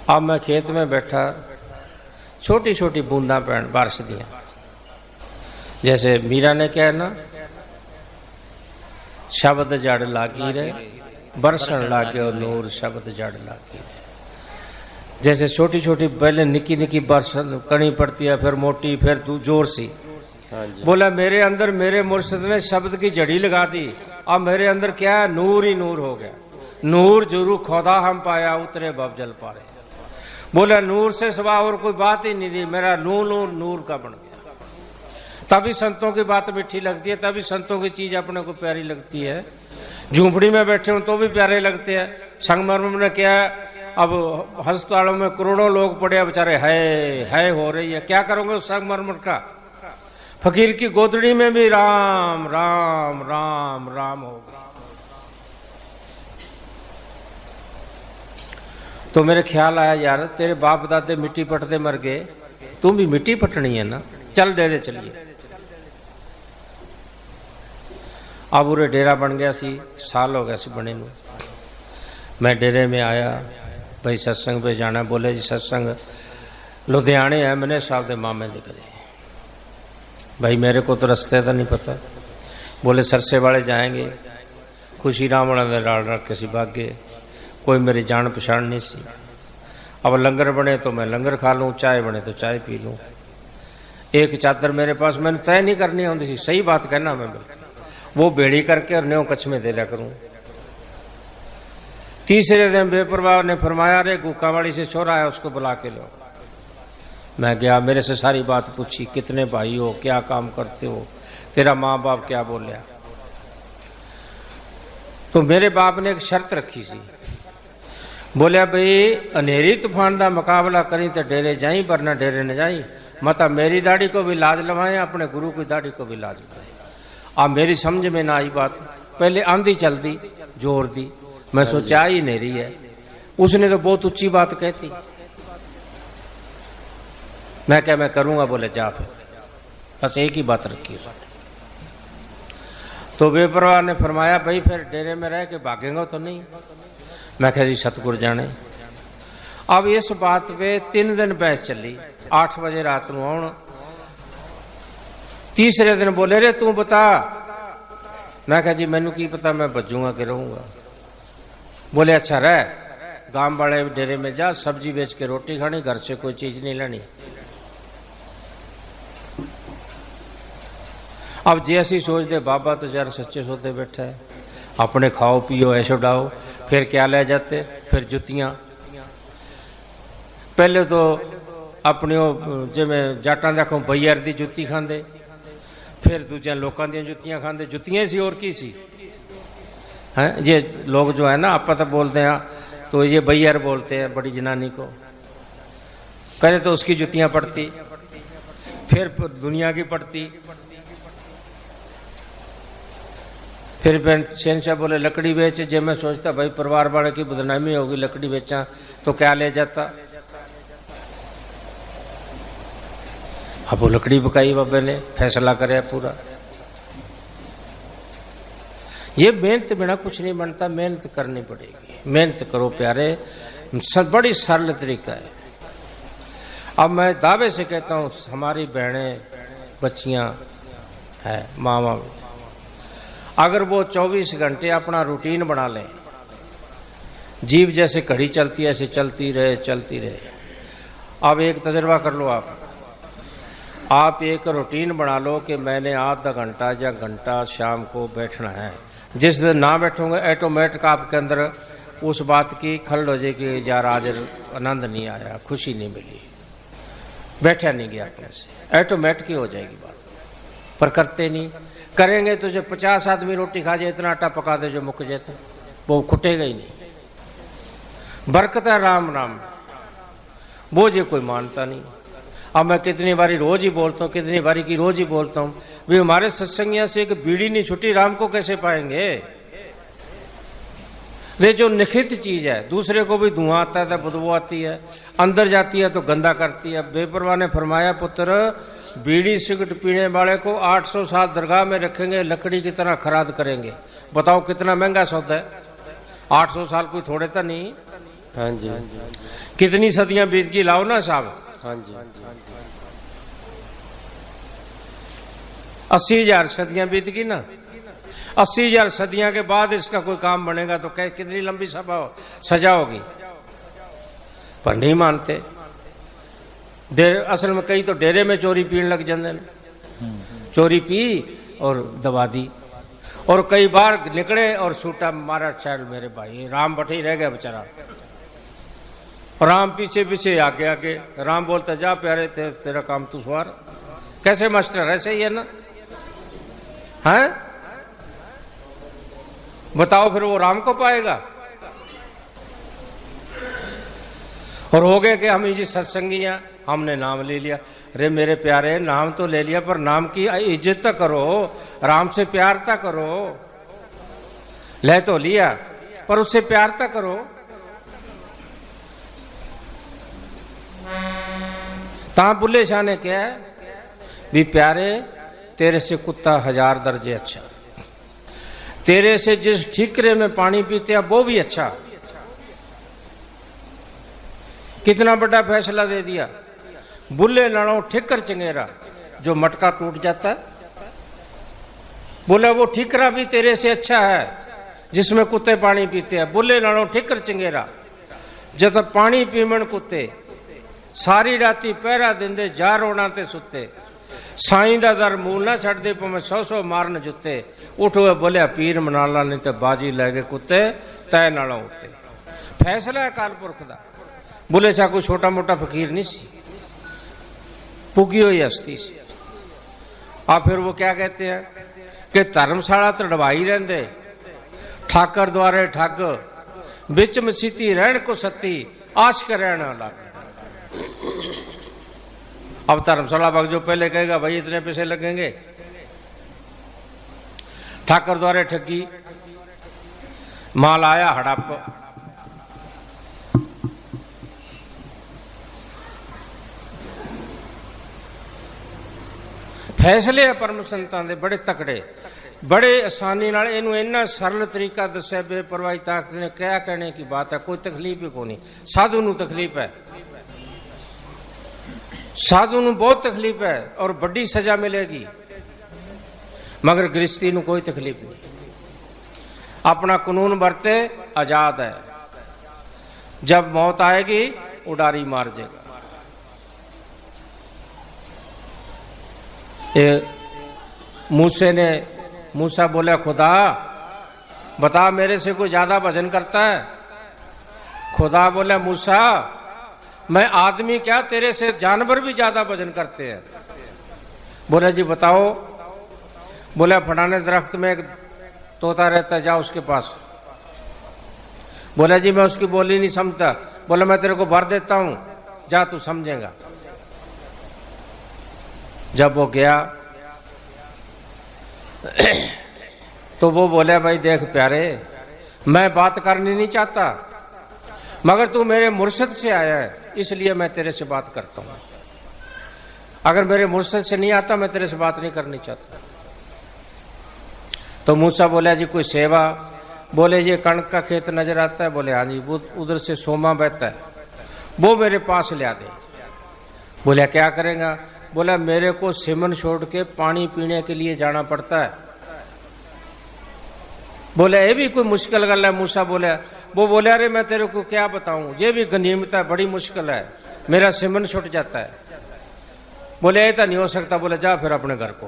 अब मैं खेत में बैठा, छोटी छोटी बूंदा पैन बारिश दियां, जैसे मीरा ने कहा ना, शब्द जड़ लागी रे बरसन लागे नूर, शब्द जड़ लागी रे। जैसे छोटी छोटी पहले निकी निकी बरसन कणी पड़ती है, फिर मोटी, फिर जोर सी। बोला मेरे अंदर मेरे मुर्शिद ने शब्द की जड़ी लगा दी, अब मेरे अंदर क्या है? नूर ही नूर हो गया। नूर जुरू खोदा हम पाया, उतरे बब जल पारे। बोला नूर से सिवा और कोई बात ही नहीं रही, मेरा नूर नूर का बन गया। तभी संतों की बात मीठी लगती है, तभी संतों की चीज अपने को प्यारी लगती है। झूंपड़ी में बैठे हो तो भी प्यारे लगते हैं। संगमरमर ने क्या है, अब अस्पतालों में करोड़ों लोग पड़े हैं, बेचारे है हो रही है, क्या करोगे उस संगमरमर का? फकीर की गोदड़ी में भी राम राम राम राम होगा। तो मेरे ख्याल आया यार, तेरे बाप दादे मिट्टी पटते मर गए, तुम भी मिट्टी पटनी है ना, चल डेरे चलिए। अब उरे डेरा बन गया सी, साल हो गया सी बने नू। मैं डेरे में आया, भाई सत्संग पे जाना। बोले जी सत्संग लुधियाने है, मैंने साहब दे मामे दे घरे। भाई मेरे को तो रास्ते का नहीं पता। बोले सरसे वाले जाएंगे, खुशी राम वाले लाल रख के सी भागे, कोई मेरी जान पछाण नहीं सी। अब लंगर बने तो मैं लंगर खा लूं, चाय बने तो चाय पी लूं। एक चादर मेरे पास मैंने तय नहीं करनी होती सी, सही बात कहना मैं, वो बेड़ी करके और न्यो कच्छ में दे लिया करूं। तीसरे दिन बेपरवाह ने फरमाया, रे गुकावाड़ी से छोरा है, उसको बुला के लो। मैं गया, मेरे से सारी बात पूछी, कितने भाई हो, क्या काम करते हो, तेरा माँ बाप क्या बोलिया। तो मेरे बाप ने एक शर्त रखी सी, बोलिया भाई अनेरी तूफान का मुकाबला करी तो डेरे जाई, वरना डेरे न जाई। मता मेरी दाढ़ी को भी लाज लवाए, अपने गुरु की दाढ़ी को भी लाज लवाए। अब मेरी समझ में ना आई बात। पहले आंधी चलती जोर दी, मैं सोचा ही नहीं रही है, उसने तो बहुत ऊंची बात कहती। मैं क्या मैं करूंगा? बोले जा फिर, बस एक ही बात रखी उसने। तो बेपरवाह ने फरमाया भाई फिर डेरे में रह के भागेंगे तो नहीं? मैं कहा जी सतगुर जाने। अब इस बात पे 3 दिन बहस चली। 8 बजे रात को आउण, तीसरे दिन बोले रे तू बता। मैं कहा जी मैनू की पता, मैं बजूंगा कि रहूंगा। बोले अच्छा रह, गांव वाले डेरे में जा, सब्जी बेच के रोटी खानी, घर से कोई चीज नहीं लेनी। अब जैसी सोच दे बाबा तो जरा सच्चे सौदे बैठा है, अपने खाओ पियो ऐशो डाओ, फिर क्या ले जाते, फिर जुतियां। पहले तो अपने जिमें जाटा देखो बईयर दी जुत्ती खांदे, फिर दूजे लोगों दी जुत्तियां खांदे। जुत्तियां सी और की सी हैं? ये लोग जो है ना, आप तो बोलते हैं तो ये बईयर बोलते हैं बड़ी जनानी को। पहले तो उसकी जुत्तियां पड़ती, फिर दुनिया की पड़ती, फिर शहनशाह बोले लकड़ी बेच। जब मैं सोचता भाई परिवार वाले की बदनामी होगी, लकड़ी बेचा तो क्या ले जाता। अब वो लकड़ी पकाई बाबे ने, फैसला करे पूरा। ये मेहनत बिना कुछ नहीं बनता, मेहनत करनी पड़ेगी। मेहनत करो प्यारे, बड़ी सरल तरीका है। अब मैं दावे से कहता हूं, हमारी बहनें बच्चियां है, मामा, अगर वो 24 घंटे अपना रूटीन बना लें, जीव जैसे घड़ी चलती है ऐसे चलती रहे चलती रहे। अब एक तजर्बा कर लो, आप एक रूटीन बना लो कि मैंने आधा घंटा या घंटा शाम को बैठना है। जिस दिन ना बैठोगे ऑटोमेटिक आपके अंदर उस बात की खल हो जाएगी, यार आज आनंद नहीं आया, खुशी नहीं मिली, बैठा नहीं गया अपने से, ऑटोमेटिक हो जाएगी बात। पर करते नहीं, करेंगे तो जो 50 आदमी रोटी खा जाए, इतना आटा पका दे जो मुक जाता, वो खुटेगा ही नहीं। बरकत है राम राम, वो जो कोई मानता नहीं। अब मैं कितनी बारी रोज ही बोलता हूँ, कितनी बारी की रोज ही बोलता हूँ, भी हमारे सत्संगिया से एक बीड़ी नहीं छुट्टी, राम को कैसे पाएंगे। वे जो निखित चीज है, दूसरे को भी धुआं आता है, बदबू आती है, अंदर जाती है तो गंदा करती है। बेपरवाह ने फरमाया, पुत्र बीड़ी सिगरेट पीने वाले को 800 साल दरगाह में रखेंगे, लकड़ी की तरह खराद करेंगे। बताओ कितना महंगा सौदा है। 800 साल कोई थोड़े तो नहीं। हाँ जी, कितनी सदियां बीत गई, लाओ ना साहब। हाँ जी, 80,000 सदियां बीत गई ना। 80,000 सदियां के बाद इसका कोई काम बनेगा तो कितनी लंबी सजा होगी। पर नहीं मानते। असल में कई तो डेरे में चोरी पीने लग जाते हैं, चोरी पी और दबा दी। और कई बार निकले और सूटा मारा, चल मेरे भाई, राम बटे ही रह गया बेचारा। राम पीछे पीछे आगे आगे, राम बोलता जा प्यारे तेरा काम तू सवार। कैसे मास्टर, ऐसे ही है ना, है? बताओ फिर वो राम को पाएगा। और हो गए कि हम जी सत्संगियां, हमने नाम ले लिया। अरे मेरे प्यारे, नाम तो ले लिया पर नाम की इज्जत तो करो, राम से प्यार तो करो। ले तो लिया पर उससे प्यार तो करो। ता बुल्ले शाह ने क्या है भी, प्यारे तेरे से कुत्ता 1000 दर्जे अच्छा, तेरे से जिस ठीकरे में पानी पीते हैं वो भी अच्छा। कितना बड़ा फैसला दे दिया। बुल्ले लड़ो ठिकर चंगेरा, जो मटका टूट जाता है, बोला वो ठीकरा भी तेरे से अच्छा है जिसमें कुत्ते पानी पीते हैं। बुल्ले लड़ो ठिकर चंगेरा, जब पानी पीमन कुत्ते, सारी राती पहरा देंदे, जा रोना ते सुते, साईं दा दर मूल ना छड़ दे, पमें 100 मारन जुत्ते। उठ हुए बोलिया पीर मना ला, नहीं तो बाजी लै गए कुत्ते तय नालों उत्ते। फैसला है काल पुरख दा। बुले शाह कोई छोटा मोटा फकीर नहीं सी, पुगी हुई हस्ती सी। अब फिर वो क्या कहते हैं कि धर्मशाला तड़वाई रहंदे, ठाकर द्वारे ठग, बिच मसीती रहन को सती, आशक रहना लग। अब धर्मशाला बाग जो पहले कहेगा भाई इतने पैसे लगेंगे, ठाकर द्वारे ठगी, माल आया हड़प। फैसले परम संतां दे बड़े तकड़े, बड़े आसानी नाल। इनू इन्ना सरल तरीका दस्या बेपरवाही ताकत ने, क्या कहने की बात है, कोई तकलीफ ही कोनी। साधु नू तकलीफ है, साधु नू बहुत तकलीफ है और बड़ी सजा मिलेगी, मगर गृहस्थी नू कोई तकलीफ नहीं। अपना कानून बरते, आजाद है। जब मौत आएगी उडारी मार देगा। मूसा बोला खुदा बता मेरे से कोई ज्यादा भजन करता है। खुदा बोला मूसा मैं आदमी क्या, तेरे से जानवर भी ज्यादा भजन करते हैं। बोला जी बताओ। बोला फलाने दरख्त में एक तोता रहता, जा उसके पास। बोला जी मैं उसकी बोली नहीं समझता। बोला मैं तेरे को भर देता हूं, जा तू समझेगा। जब वो गया तो वो बोले भाई देख प्यारे, मैं बात करनी नहीं चाहता, मगर तू मेरे मुर्शिद से आया है इसलिए मैं तेरे से बात करता हूं। अगर मेरे मुर्शिद से नहीं आता मैं तेरे से बात नहीं करनी चाहता। तो मूसा बोला जी कोई सेवा? बोले ये कणक का खेत नजर आता है? बोले हाँ जी, वो उधर से सोमा बहता है, वो मेरे पास ले आ दे। बोले क्या करेगा? बोला मेरे को सिमन छोड़ के पानी पीने के लिए जाना पड़ता है। बोले ये भी कोई मुश्किल गल है? मूसा बोले, वो बोले अरे मैं तेरे को क्या बताऊं, ये भी गनीमत है, बड़ी मुश्किल है, मेरा सिमन छूट जाता है। बोले ऐसा नहीं हो सकता। बोले जा फिर अपने घर को।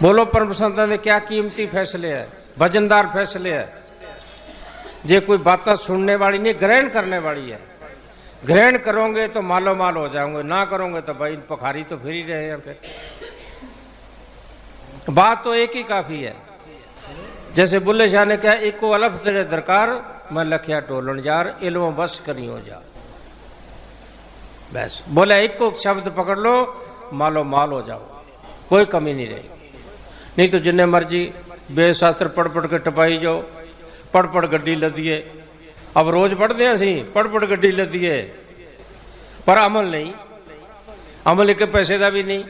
बोलो परम संतान ने क्या कीमती फैसले है, वजनदार फैसले है। ये कोई बातें सुनने वाली नहीं, ग्रहण करने वाली है। ग्रहण करोगे तो मालो माल हो जाओगे, ना करोगे तो भाई पखारी तो फिर ही रहे हैं। फिर बात तो एक ही काफी है। जैसे बुल्ले शाह ने कहा, एक को अलफ तेरे दरकार, मैं लखिया टोलन जार, इल्म बस करी हो जा। बस बोले एक को शब्द पकड़ लो, मालो माल हो जाओ, कोई कमी नहीं रहेगी। नहीं तो जिन्ने मर्जी बेशास्त्र पढ़ पढ़ के टपाई जाओ, पढ़ पढ़ गड्डी लदिए। अब रोज पढ़ते हैं असी, पढ़ पढ़ गड्डी लदिए, पर अमल नहीं, अमल के पैसे का भी नहीं।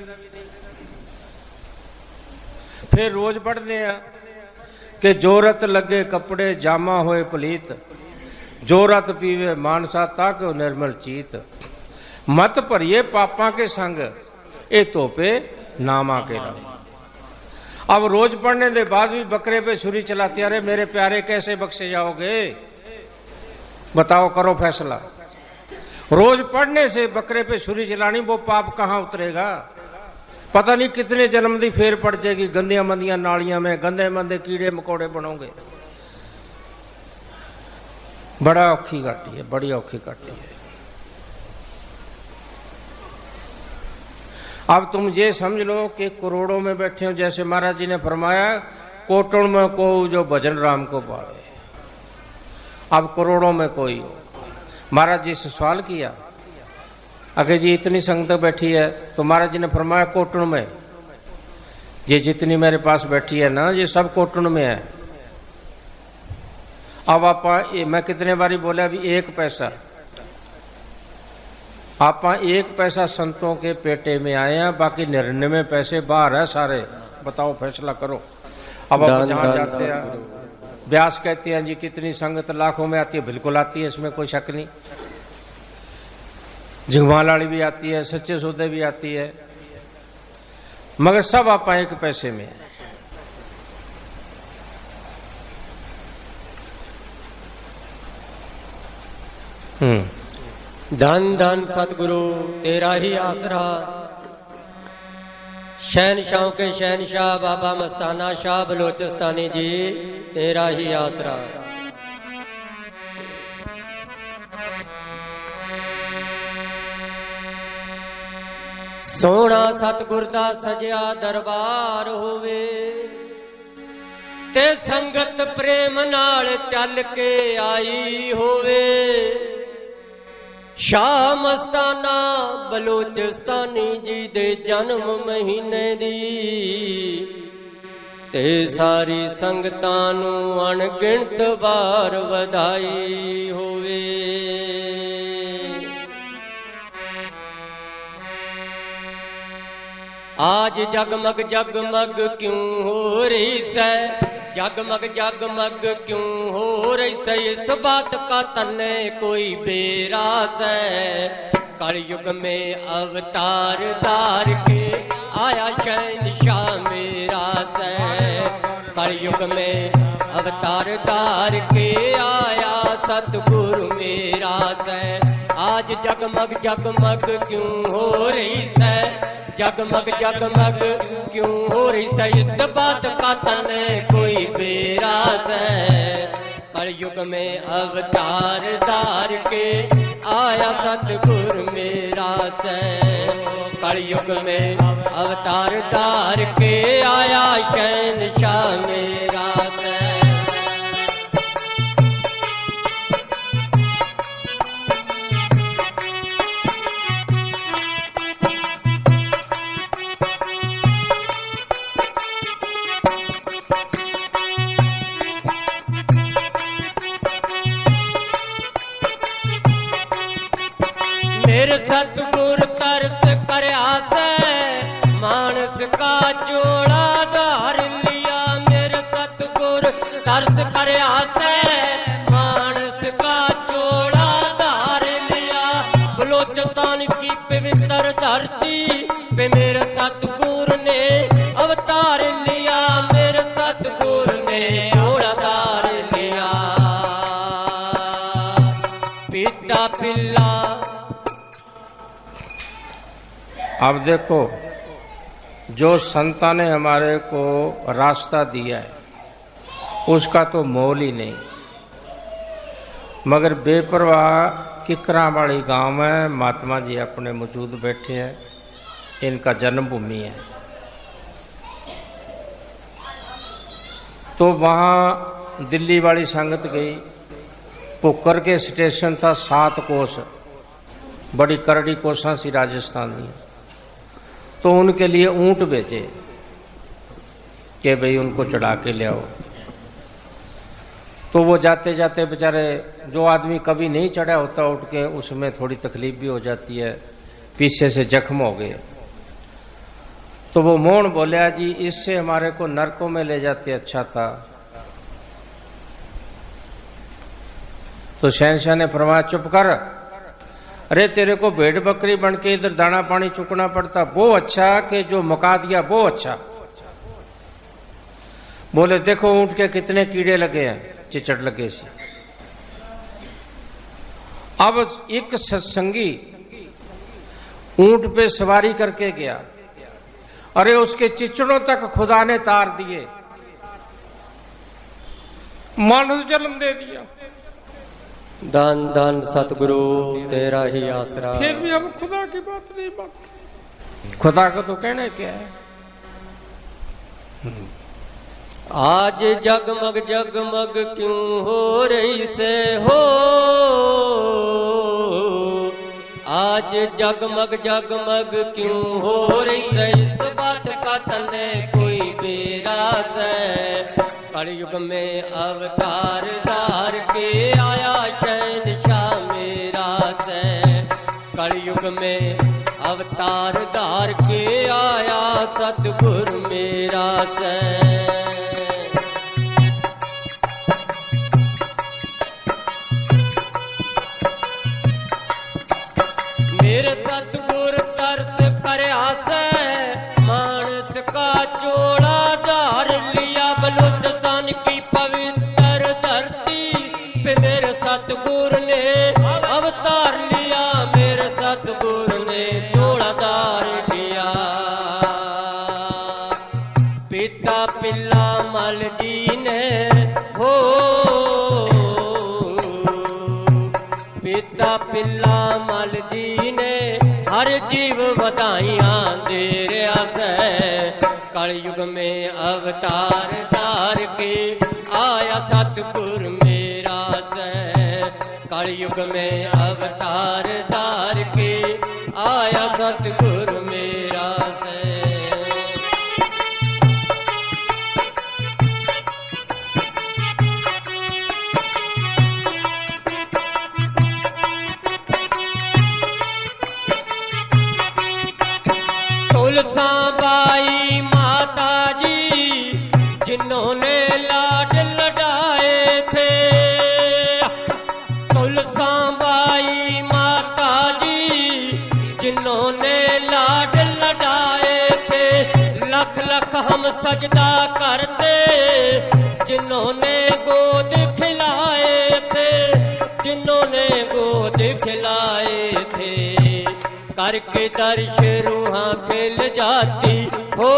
फिर रोज पढ़ते हैं कि जोरत लगे कपड़े जामा होए पलीत, जोरत पीवे मानसा ताके निर्मल चीत, मत भरिए पापा के संग ए तोपे नामा के रंग। अब रोज पढ़ने के बाद भी बकरे पे छुरी चलाती, अरे मेरे प्यारे कैसे बख्शे जाओगे? बताओ, करो फैसला। रोज पढ़ने से बकरे पे छुरी चलानी, वो पाप कहां उतरेगा? पता नहीं कितने जन्म दी फेर पड़ जाएगी गंदिया मंदिया नालियां में, गंदे मंदे कीड़े मकोड़े बनोगे। बड़ा औखी घाटी है, बड़ी औखी घाटी है। अब तुम ये समझ लो कि करोड़ों में बैठे हो, जैसे महाराज जी ने फरमाया कोटण में को जो भजन राम को पावे। अब करोड़ों में कोई हो। महाराज जी से सवाल किया, अगर जी इतनी संगत बैठी है, तो महाराज जी ने फरमाया कोटण में, ये जितनी मेरे पास बैठी है ना, ये सब कोटण में है। अब आप मैं कितने बारी बोला, अभी 1 पैसा, आप 1 पैसा संतों के पेटे में आए हैं, बाकी 99 पैसे बाहर है सारे। बताओ फैसला करो। अब आप जहां जाते हैं, व्यास कहते हैं जी कितनी संगत लाखों में आती है, बिल्कुल आती है, इसमें कोई शक नहीं। झिंगवालाड़ी भी आती है, सच्चे सौदे भी आती है, मगर सब आप 1 पैसे में है। धन धन सतगुरु तेरा ही आसरा, शहनशाहों के शहनशाह बाबा मस्ताना शाह बलोचिस्तानी जी, तेरा ही आसरा। सोना सतगुर दा सजिया दरबार होवे, ते संगत प्रेम नाल चल के आई होवे। शाह मस्ताना बलोचिस्तानी जी दे जन्म महीने दी, ते सारी संगतां नूं अणगिणत बार वधाई होवे। आज जगमग जगमग क्यों हो रही है, जगमग जगमग क्यों हो रही है, इस बात का तन्ने कोई बेराज है। कलयुग में अवतार धार के आया शहनशाह मेरा है, कलयुग में अवतार धार के आया सतगुरु मेरा है। आज जगमग जगमग क्यों हो रही है, जगमग जगमग क्यों हो रही है, इस बात का तन्ने कोई बेराज है। कलयुग में अवतार धार के आया सतगुरु मेरा है, कलयुग में अवतार धार के आया शहनशाह मेरा है। का चोड़ा धार लिया मेरे सतगुर दर्श करया से मानस का चोड़ा धार लिया बलोचस्तान की पवित्र धरती पे मेरे सतगुर ने अवतार लिया मेरे सतगुर ने चोड़ा धार लिया पिता पिल्ला। अब देखो जो संता ने हमारे को रास्ता दिया है उसका तो मोल ही नहीं, मगर बेपरवाह किकरा वाली गांव में महात्मा जी अपने मौजूद बैठे हैं, इनका जन्मभूमि है। तो वहां दिल्ली वाली संगत गई, पुक्कर के स्टेशन था 7 कोस, बड़ी करड़ी कोसा सी राजस्थानी, तो उनके लिए ऊंट भेजे कि भाई उनको चढ़ा के ले आओ। तो वो जाते जाते बेचारे जो आदमी कभी नहीं चढ़ा होता उठ के उसमें थोड़ी तकलीफ भी हो जाती है, पीछे से जख्म हो गए। तो वो मोहन बोलिया जी इससे हमारे को नरकों में ले जाते अच्छा था। तो शहनशाह ने फरमाया चुप कर, अरे तेरे को भेड़ बकरी बन के इधर दाना पानी चुकना पड़ता वो अच्छा कि जो मका दिया वो अच्छा। बोले देखो ऊंट के कितने कीड़े लगे हैं, चिचड़ लगे से। अब एक सत्संगी ऊंट पे सवारी करके गया, अरे उसके चिचड़ों तक खुदा ने तार दिए, मानस जन्म दे दिया। धन धन सतगुरु तेरा ही आसरा। फिर भी हम खुदा की बात नहीं मानते, खुदा को तो कहना क्या है। आज जगमग जगमग क्यों हो रही से हो, आज जगमग जगमग क्यों हो रही से, इस बात का तने कोई बेरास है। कलयुग में अवतार धार के आया शहंशाह मेरा से, कलयुग में अवतार धार के आया सतगुर मेरा से। मेरे सतगुर तरस करया से मानस का चोड़ा धार लिया बलोचस्तान की पवित्र धरती पे मेरे सतगुर ने अवतार लिया मेरे सतगुर ने चोड़ा धार लिया। पिता पिल्ला मल जी ने हो, पिता पिल्ला मल जी ने हर जीव बधाइयां दे रहा है। कलयुग में अवतार धार के आया सतगुर मेरा से, कलयुग में अवतार धार के आया सतगुर मेरा से। तुलसाबाई माता जी जिन्होंने लाड लड़ाए थे, तुलसाबाई माता जी जिन्होंने लाड लड़ाए थे, लख लख हम सजदा करते जिन्होंने गोद खिलाए थे, जिन्होंने गोद खिलाए थे। करके दर्श रूहां खिल जाती हो,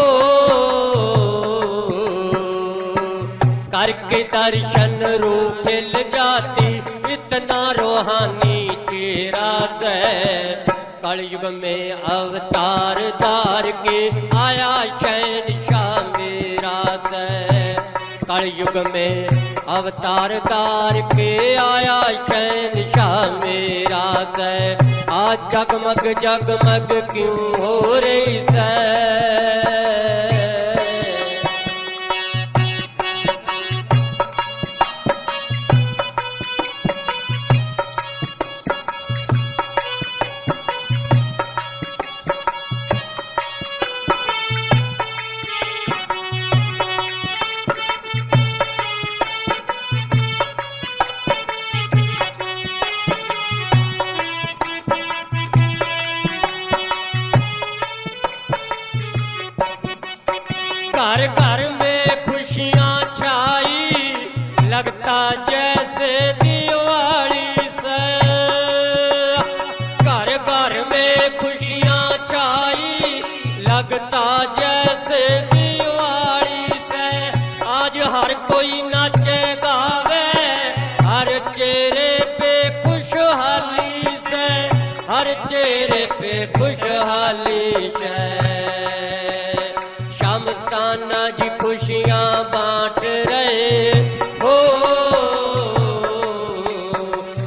करके दर्शन रूह खिल जाती, इतना रूहानी चेहरा है। कलयुग में अवतार धार के आया शहंशाह मेरा है, कलयुग में अवतार धार के आया शहंशाह मेरा है। आज जगमग जगमग क्यों हो रही है। घर घर में खुशियां छाई, लगता जैसे दिवाली से। घर घर में खुशियां छाई, लगता जैसे दिवाली से। आज हर कोई नाचे गावे, हर चेहरे पे खुशहाली से, हर चेहरे पे खुशहाली से। शामस्ताना जी खुशियां बांट रहे हो,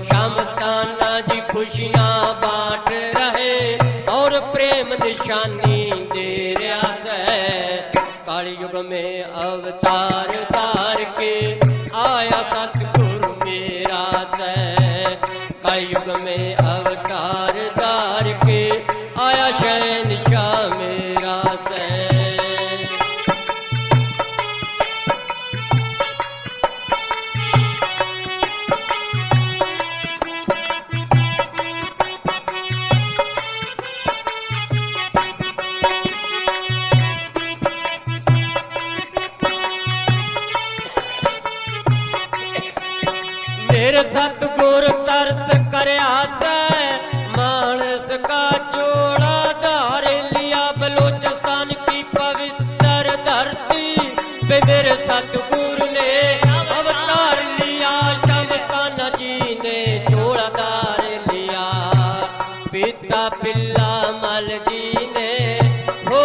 शामस्ताना जी खुशियां बांट रहे और प्रेम निशानी दे रहा है। कलयुग में अवतार धार के आया सतगुरु मेरा से। कलयुग में अवतार धार के आया शहंशाह मेरा से। मेरे सतगुर तरस करया से, मानस का चोड़ा धार लिया बलोचिस्तान की पवित्र धरती पे। मेरे सतगुरु ने अवतार लिया, शामस्ताना जी ने चोड़ा धार लिया। पिता पिल्ला मल जी ने हो,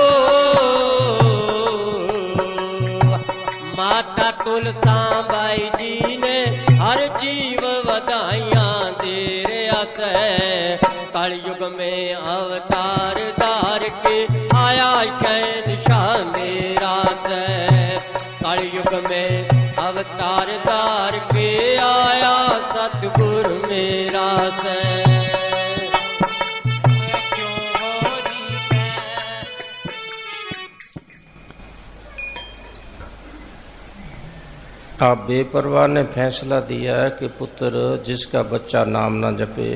माता तुलसा बाई जी ने हर जीव बधाइयां दे रहा है। कलयुग में अवतार धार के आया शहंशाह मेरा से। कलयुग में अवतार धार के आया सतगुरु मेरा से। आप बेपरवाह ने फैसला दिया है कि पुत्र जिसका बच्चा नाम न जपे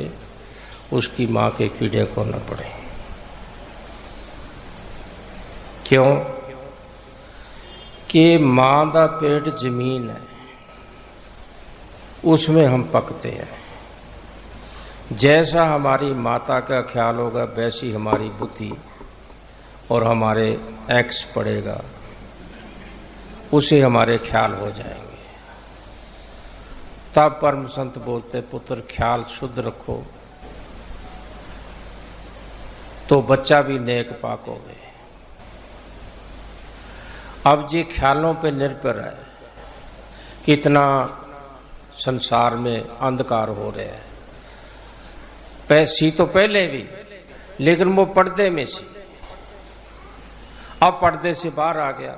उसकी मां के कीड़े को न पड़े। क्यों? कि मां दा पेट जमीन है, उसमें हम पकते हैं। जैसा हमारी माता का ख्याल होगा वैसी हमारी बुद्धि और हमारे एक्स पड़ेगा, उसे हमारे ख्याल हो जाएंगे। तब परम संत बोलते पुत्र ख्याल शुद्ध रखो तो बच्चा भी नेक पाक हो गए। अब ये ख्यालों पे निर्भर है कितना संसार में अंधकार हो रहा है। सी तो पहले भी, लेकिन वो पर्दे में सी, अब पर्दे से बाहर आ गया।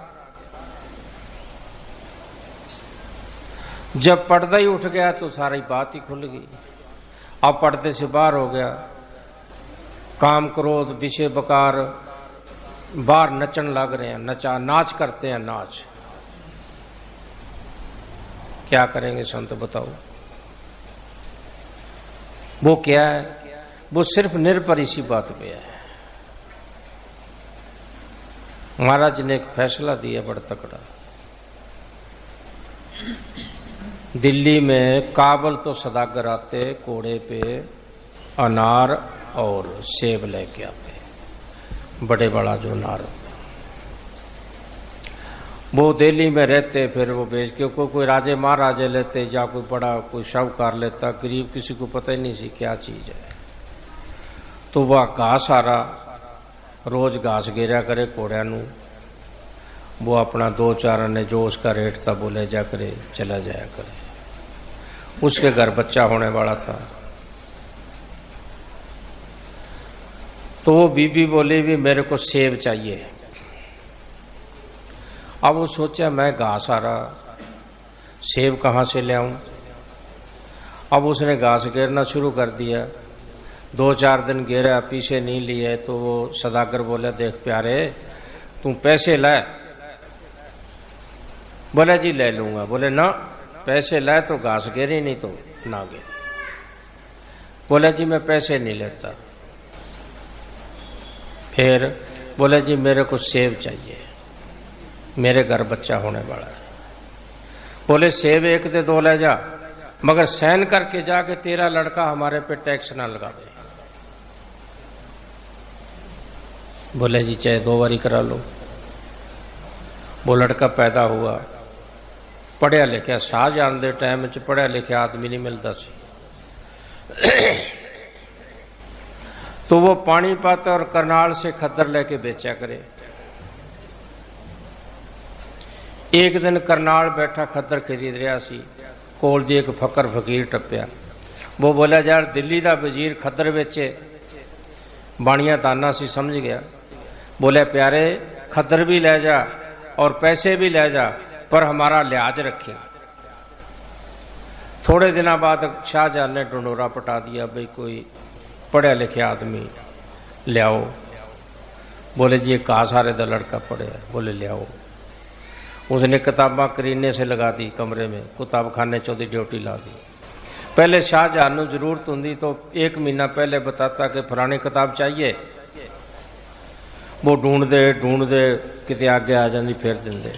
जब पर्दा ही उठ गया तो सारी बात ही खुल गई। अब पर्दे से बाहर हो गया, काम क्रोध विषय बकार बाहर नचन लग रहे हैं, नाच करते हैं, नाच। क्या करेंगे संत बताओ? वो क्या है? वो सिर्फ निर्भर इसी बात पे है। महाराज ने एक फैसला दिया बड़ा तकड़ा। दिल्ली में काबल तो सदागर आते, कोड़े पे अनार और सेब लेके आते, बड़े बड़ा जो अनार होता। वो दिल्ली में रहते, फिर वो बेच के कोई राजे महाराजे लेते या कोई बड़ा कोई शाहूकार लेता, गरीब किसी को पता ही नहीं सी क्या चीज है। तो वह घास आ रहा, रोज घास गिरा करे कोड़िया नू, वो अपना 2-4 आने जो उसका रेट था वो ले जा करे, चला जाया करे। उसके घर बच्चा होने वाला था, तो वो बीबी बोली भी मेरे को सेब चाहिए। अब वो सोचा मैं घास आ रहा, सेब कहाँ से ले आऊं। अब उसने घास घेरना शुरू कर दिया। 2-4 दिन घेरा, पीछे नहीं लिए, तो वो सदागर बोले देख प्यारे तू पैसे ला। बोले जी ले लूंगा। बोले ना, पैसे लाए तो घास घेरी, नहीं तो ना घेरी। बोले जी मैं पैसे नहीं लेता। फिर बोले जी मेरे को सेब चाहिए। मेरे घर बच्चा होने वाला है। बोले सेब एक दे दो ले जा, मगर सहन करके जाके तेरा लड़का हमारे पे टैक्स ना लगा दे। बोले जी चाहे 2 बारी करा लो। वो लड़का पैदा हुआ, पढ़िया लिखिया, शाहजहां दे टाइम च पढ़िया लिखिया आदमी नहीं मिलता सी। तो वो पानीपत और करनाल से खद्दर लेके बेचा करे। एक दिन करनाल बैठा खद्दर खरीद रहा सी, कोल दी एक फकर फकीर टप्पिया। वो बोला यार दिल्ली दा वजीर खद्दर बेचे, बाणिया ताना सी, समझ गया। बोले प्यारे खद्दर भी ले जा और पैसे भी ले जा, पर हमारा लिहाज रखे। थोड़े दिनों बाद शाहजहां ने ढंडोरा पटा दिया, भाई कोई पढ़िया लिखिया आदमी ले आओ। बोले जी कहा सारे दा लड़का पढ़े? बोले ले आओ। उसने किताबां करीने से लगा दी, कमरे में किताब खाने चौथी ड्यूटी ला दी। पहले शाहजहां नूं जरूरत हुंदी तो 1 महीना पहले बताता कि फलानी किताब चाहिए, वो ढूंढते किते आगे आ जाती, फिर देंदे।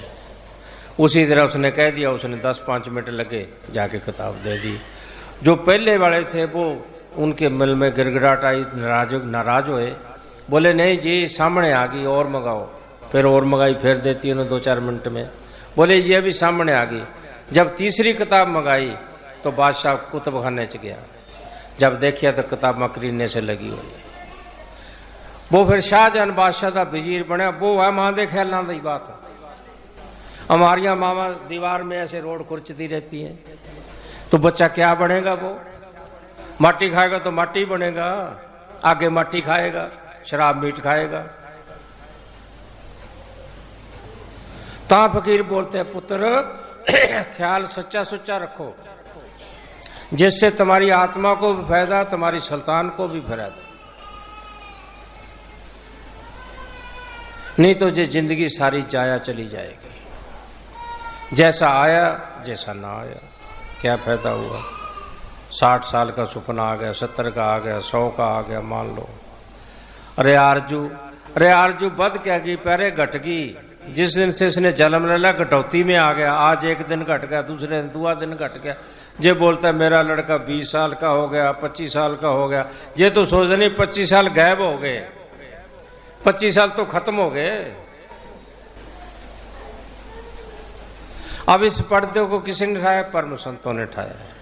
उसी तरह उसने कह दिया, उसने 10-5 मिनट लगे, जाके किताब दे दी। जो पहले वाले थे वो उनके मिल में गिड़गिड़ाहट आई, नाराज हुए। बोले नहीं जी सामने आ गई, और मंगाओ। फिर और मंगाई, फिर देती उन्होंने 2-4 मिनट में। बोले जी अभी सामने आ गई। जब तीसरी किताब मंगाई तो बादशाह कुतुब खाने च गया, जब देखिया तो किताबां करीने से लगी हुई। वो फिर शाहजहां बादशाह का वजीर बनया। वो है मां दे ख्यालों की बात। हमारियां मावा दीवार में ऐसे रोड खुरचती रहती हैं, तो बच्चा क्या बनेगा? वो माटी खाएगा तो माटी बनेगा, आगे माटी खाएगा, शराब मीट खाएगा। ता फकीर बोलते हैं पुत्र ख्याल सच्चा सुच्चा रखो, जिससे तुम्हारी आत्मा को भी फायदा, तुम्हारी सुल्तान को भी फायदा। नहीं तो ये जिंदगी सारी जाया चली जाएगी। जैसा आया जैसा ना आया, क्या फायदा हुआ? 60 साल का सपना आ गया, 70 का आ गया, 100 का आ गया, मान लो। अरे आरजू बद क्या की पैरे घट गई। जिस दिन से इसने जन्म ले लिया कटौती में आ गया। आज एक दिन घट गया, दूसरे दिन 2 दिन घट गया। जे बोलता है मेरा लड़का 20 साल का हो गया, 25 साल का हो गया। ये तो सोच नहीं 25 साल गायब हो गए, 25 साल तो खत्म हो गए। अब इस पर्दे को किसी ने उठाया? परम संतों ने उठाया है,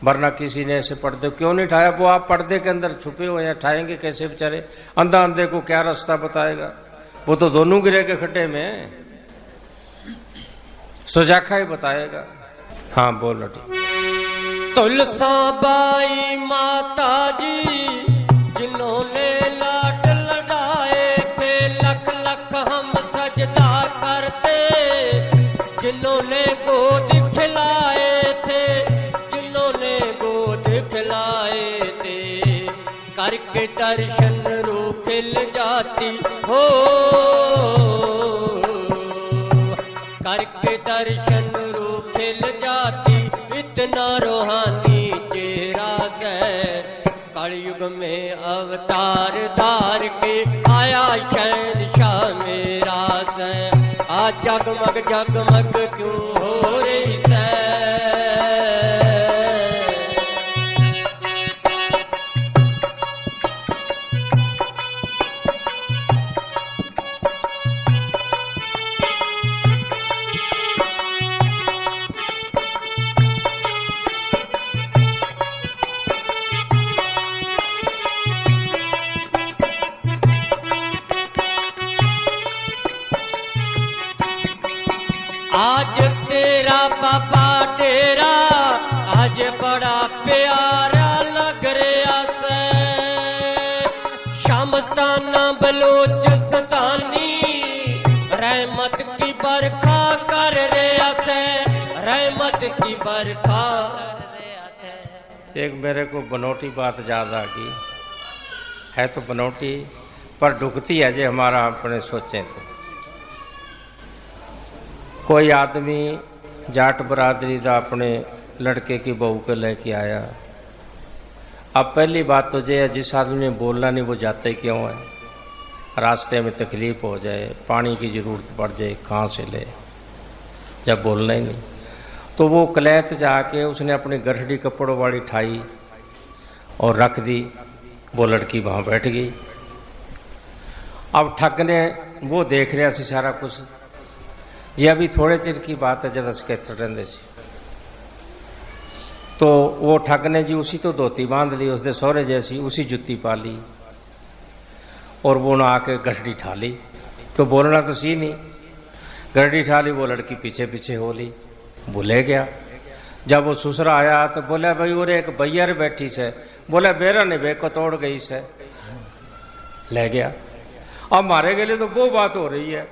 वरना किसी ने ऐसे पर्दे क्यों नहीं उठाया? वो आप पर्दे के अंदर छुपे हुए हैं, उठाएंगे कैसे बेचारे? अंधा अंधे को क्या रास्ता बताएगा? वो तो दोनों गिरे के खड्डे में, सुजाखा ही बताएगा। हाँ बोल रही। तुलसा बाई माता जी जिन्होंने लाड लड़ाए थे, लख लख हम सजदा करते। जिन्होंने गोद खिलाए थे, जिन्होंने गोद खिलाए थे, करके दर्शन रू खिल जाती हो, करके दर्शन रू खिल जाती। इतना रूहानी चेहरा है, कलयुग में अवतार धार के आया शहंशाह मेरा से। आज जगमग जगमग क्यों हो रही है? आज तेरा बाबा डेरा आज बड़ा प्यारा लग रहा से। शमस्ताना बलोचिस्तानी रहमत की बरखा कर रहा से, रहमत की बरखा। एक मेरे को बनौटी बात याद आ गई है, तो बनौटी पर ढुकती है जे हमारा अपने सोचें तो। कोई आदमी जाट बरादरी का अपने लड़के की बहू के लेके आया। अब पहली बात तो ये है, जिस आदमी ने बोलना नहीं वो जाते क्यों है? रास्ते में तकलीफ हो जाए, पानी की ज़रूरत पड़ जाए, कहाँ से ले, जब बोलना ही नहीं। तो वो कलैत जाके उसने अपनी गठड़ी कपड़ों वाली ठाई और रख दी। वो लड़की वहाँ बैठ गई। अब ठग ने वो देख रहा सी सारा कुछ जी। अभी थोड़े चिर की बात है जब अस कैथे रहिंदे सी, तो वो ठग ने जी उसी तो धोती बांध ली, उसके सहुरे जैसी उसी जुत्ती पा ली और वो ना आके गठड़ी ठा ली। तो बोलना तो सी नहीं, गठड़ी ठा ली। वो लड़की पीछे पीछे हो ली, वो ले गया। जब वो ससुरा आया तो बोला भाई और एक बैयर बैठी से, बोला बेरा ने बे को तोड़ गई से, ले गया। अब मारे गए तो वो बात हो रही है।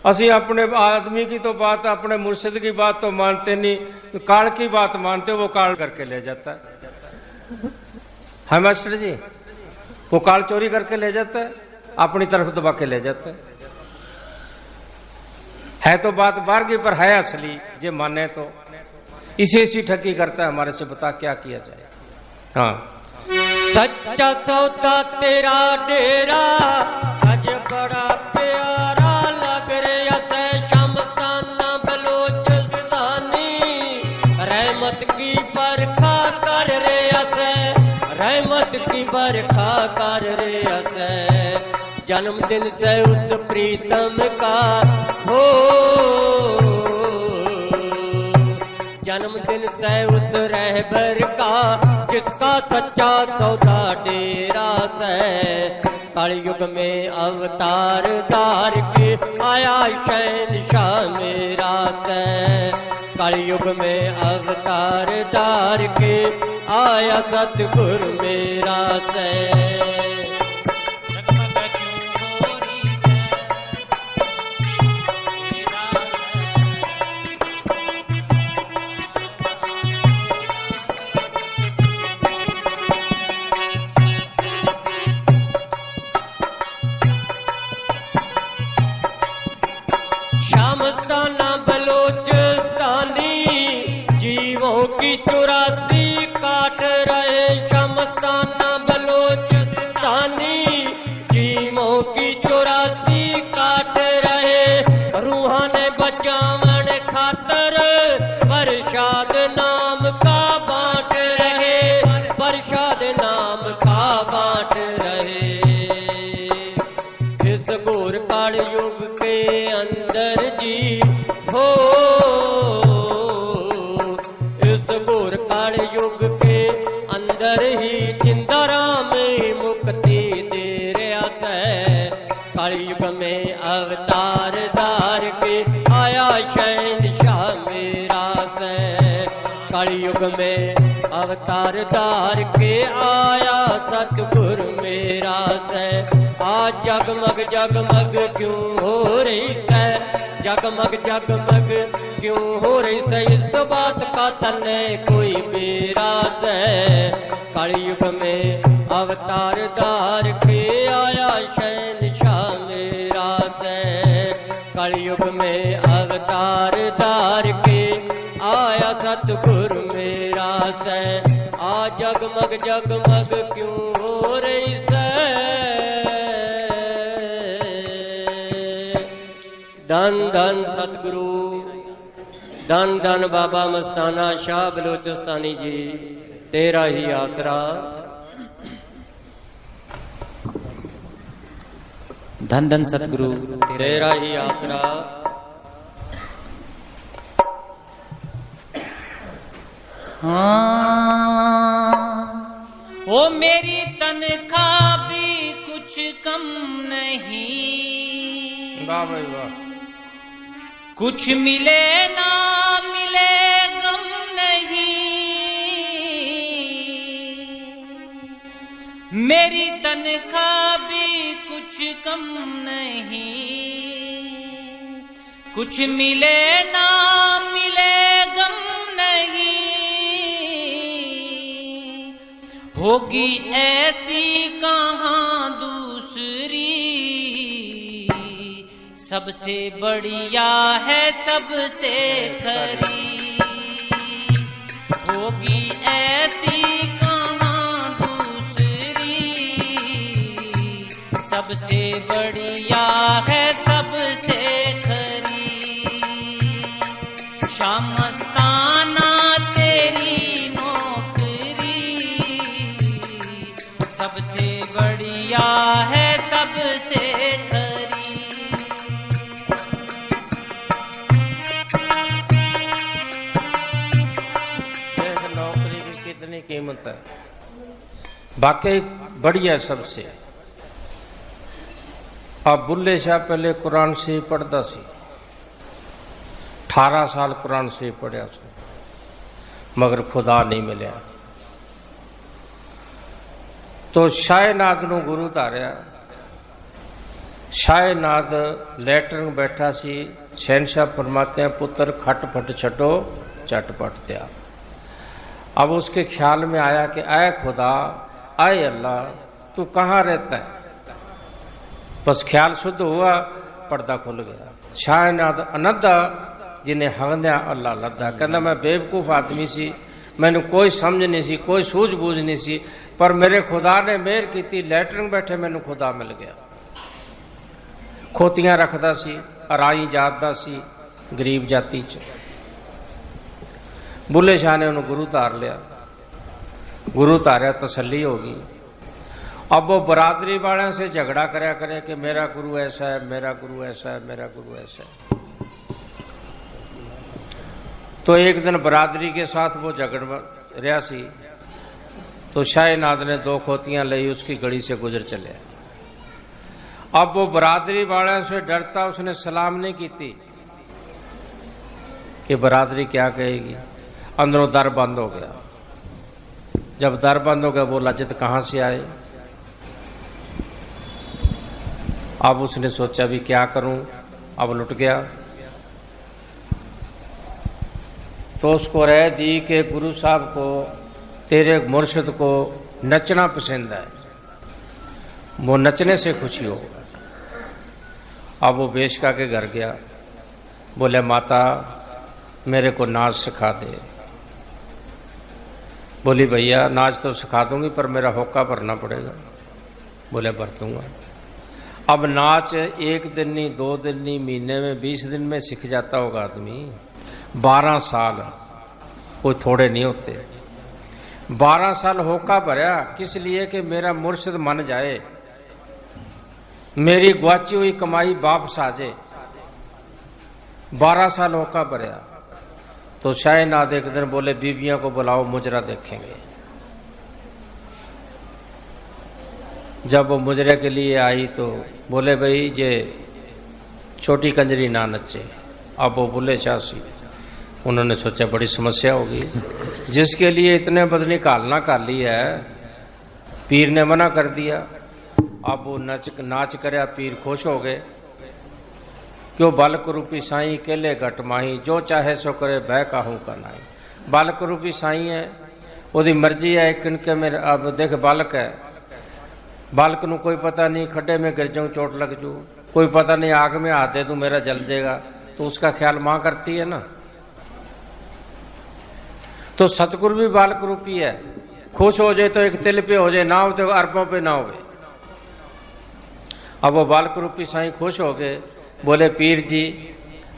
असी अपने आदमी की तो बात, अपने मुर्शिद की बात तो मानते नहीं, काल की बात मानते, वो काल करके ले जाता है मास्टर जी। वो काल चोरी करके ले जाता है, अपनी तरफ दबा के ले जाता है तो बात बाहर की पर है असली, जे माने तो इसी ठगी करता है हमारे से। बता क्या किया जाए। हाँ, सच्चा सौदा तेरा डेरा अज बड़ा प्यारा लग रहा से, शमशाना बलोचिस्तानी रहमत की बरखा कर रहा से, रहमत की बरखा कर रहा से। जन्मदिन से उस प्रीतम का हो, जन्मदिन से उस रहबर का जिसका सच्चा सौदा डेरा से। कलयुग में अवतार धार के आया शहंशाह मेरा से, कलयुग में अवतार धार के आया सतगुरु मेरा से। शमशाना बलोचिस्तानी जीवों की 84 काट रहे, शमशाना बलोचिस्तानी जीवों की 84 काट रहे। रूहाने बचावन खातर प्रसाद नाम का बांट रहे, प्रसाद नाम का बांट रहे। इस घोर काल युग के अंदर जी हो, इस घोर काल युग के अंदर ही जिंदा राम मुक्ति दे रहा है। कलयुग में अवतार धार के आया शहंशाह मेरा से, कलयुग में अवतार धार के आया सतगुरु मेरा से। आज जगमग जगमग क्यों हो रही है, जगमग जगमग क्यों हो रही है, इस बात का तने कोई मेरा है। कलयुग में अवतार धार के आया शहंशाह मेरा से, कलयुग में अवतार धार के आया सतगुरु मेरा से। आज जगमग जगमग क्यों हो रही है। धन धन सतगुरु, धन धन बाबा मस्ताना शाह बलोचिस्तानी जी, तेरा ही आसरा। धन धन सतगुरु, तेरा ही आसरा। हाँ, वो मेरी तनख्वाह भी कुछ कम नहीं, वाह भाई वाह। कुछ मिले ना मिले गम नहीं, मेरी तनख्वाह भी कुछ कम नहीं, कुछ मिले ना मिले गम नहीं। होगी ऐसी कहाँ दूसरी, सबसे बढ़िया है सबसे खरी। होगी ऐसी कहाँ दूसरी, सबसे बढ़िया है सबसे खरी। शाम मस्ताना तेरी नौकरी, सबसे बढ़िया है सबसे खरी। देख नौकरी की कितनी कीमत है, वाकई बढ़िया सबसे। अब बुल्ले शाह पहले कुरान से पढ़ता सी, 18 साल कुरान से पढ़िया सो, मगर खुदा नहीं मिले। तो शाहनाद ਨੂੰ गुरु धारिया। शाहनाद लैटर में बैठा सी, शहनशाह फरमाते हैं पुत्र खट फट छटो चटपट त्या। अब उसके ख्याल में आया कि आए खुदा, आए अल्लाह, तू कहाँ रहता है। बस ख्याल शुद्ध हुआ, पर्दा खुल गया। शाहनाद अनदा जिन्हें हगद्या अल्लाह लद्दा, कहना मैं बेवकूफ आदमी सी, मैंने कोई समझ नहीं सी, कोई सूझबूझ नहीं सी, पर मेरे खुदा ने मेहर की, लैटर में बैठे मैंने खुदा मिल गया। खोतियां रखदा सी, अराई जातदा सी, गरीब जाति च। बुल्ले शाह ने उन्हें गुरु धार लिया। गुरु धारिया, तसल्ली होगी। अब वो बरादरी वालों से झगड़ा करया करे कि मेरा गुरु ऐसा है, मेरा गुरु ऐसा है, मेरा गुरु ऐसा है। तो एक दिन बरादरी के साथ वो झगड़ रहा सी, तो शाहनाद ने 2 खोतियां ली, उसकी गली से गुजर चले। अब वो बरादरी वालों से डरता, उसने सलाम नहीं की कि बरादरी क्या कहेगी। अंदरों दर बंद हो गया। जब दर बंद हो गया, वो लज्जत कहां से आए। अब उसने सोचा भी क्या करूं, अब लुट गया। तो उसको राय दी कि गुरु साहब को, तेरे मुर्शिद को नचना पसंद है, वो नचने से खुशी होगा। अब वो बेशका के घर गया, बोले माता मेरे को नाच सिखा दे। बोली भैया नाच तो सिखा दूंगी, पर मेरा होका भरना पड़ेगा। बोले भर दूंगा। अब नाच 1 दिन नहीं, 2 दिन नहीं, महीने में 20 दिन में सीख जाता होगा आदमी। 12 साल कोई थोड़े नहीं होते। 12 साल होका भरया, किस लिए कि मेरा मुर्शिद मन जाए, मेरी गुआची हुई कमाई वापस आ जाए। 12 साल होका भरया। तो शाहनाद एक दिन बोले बीबियों को बुलाओ, मुजरा देखेंगे। जब वो मुजरे के लिए आई तो बोले भाई ये छोटी कंजरी ना नचे। अब वो बुल्ले शाह सी, उन्होंने सोचा बड़ी समस्या होगी, जिसके लिए इतने बदनी कालना काली है, पीर ने मना कर दिया। अब वो नाच करया, पीर खुश हो गए। क्यों बालक रूपी साईं केले घट माही, जो चाहे सो करे बह काहू का नाई। बालक रूपी साईं है, ओदी मर्जी है। किनके में अब देख बालक है, बालक नू कोई पता नहीं खड्डे में गिर जाऊं चोट लग जू, कोई पता नहीं आग में हाथ दे दूं मेरा जल जाएगा, तो उसका ख्याल मां करती है ना। तो सतगुरु भी बालक रूपी है, खुश हो जाए तो एक तिल पे हो जाए, ना हो तो अरबों पे ना हो। अब वो बालक रूपी साईं खुश हो गए, बोले पीर जी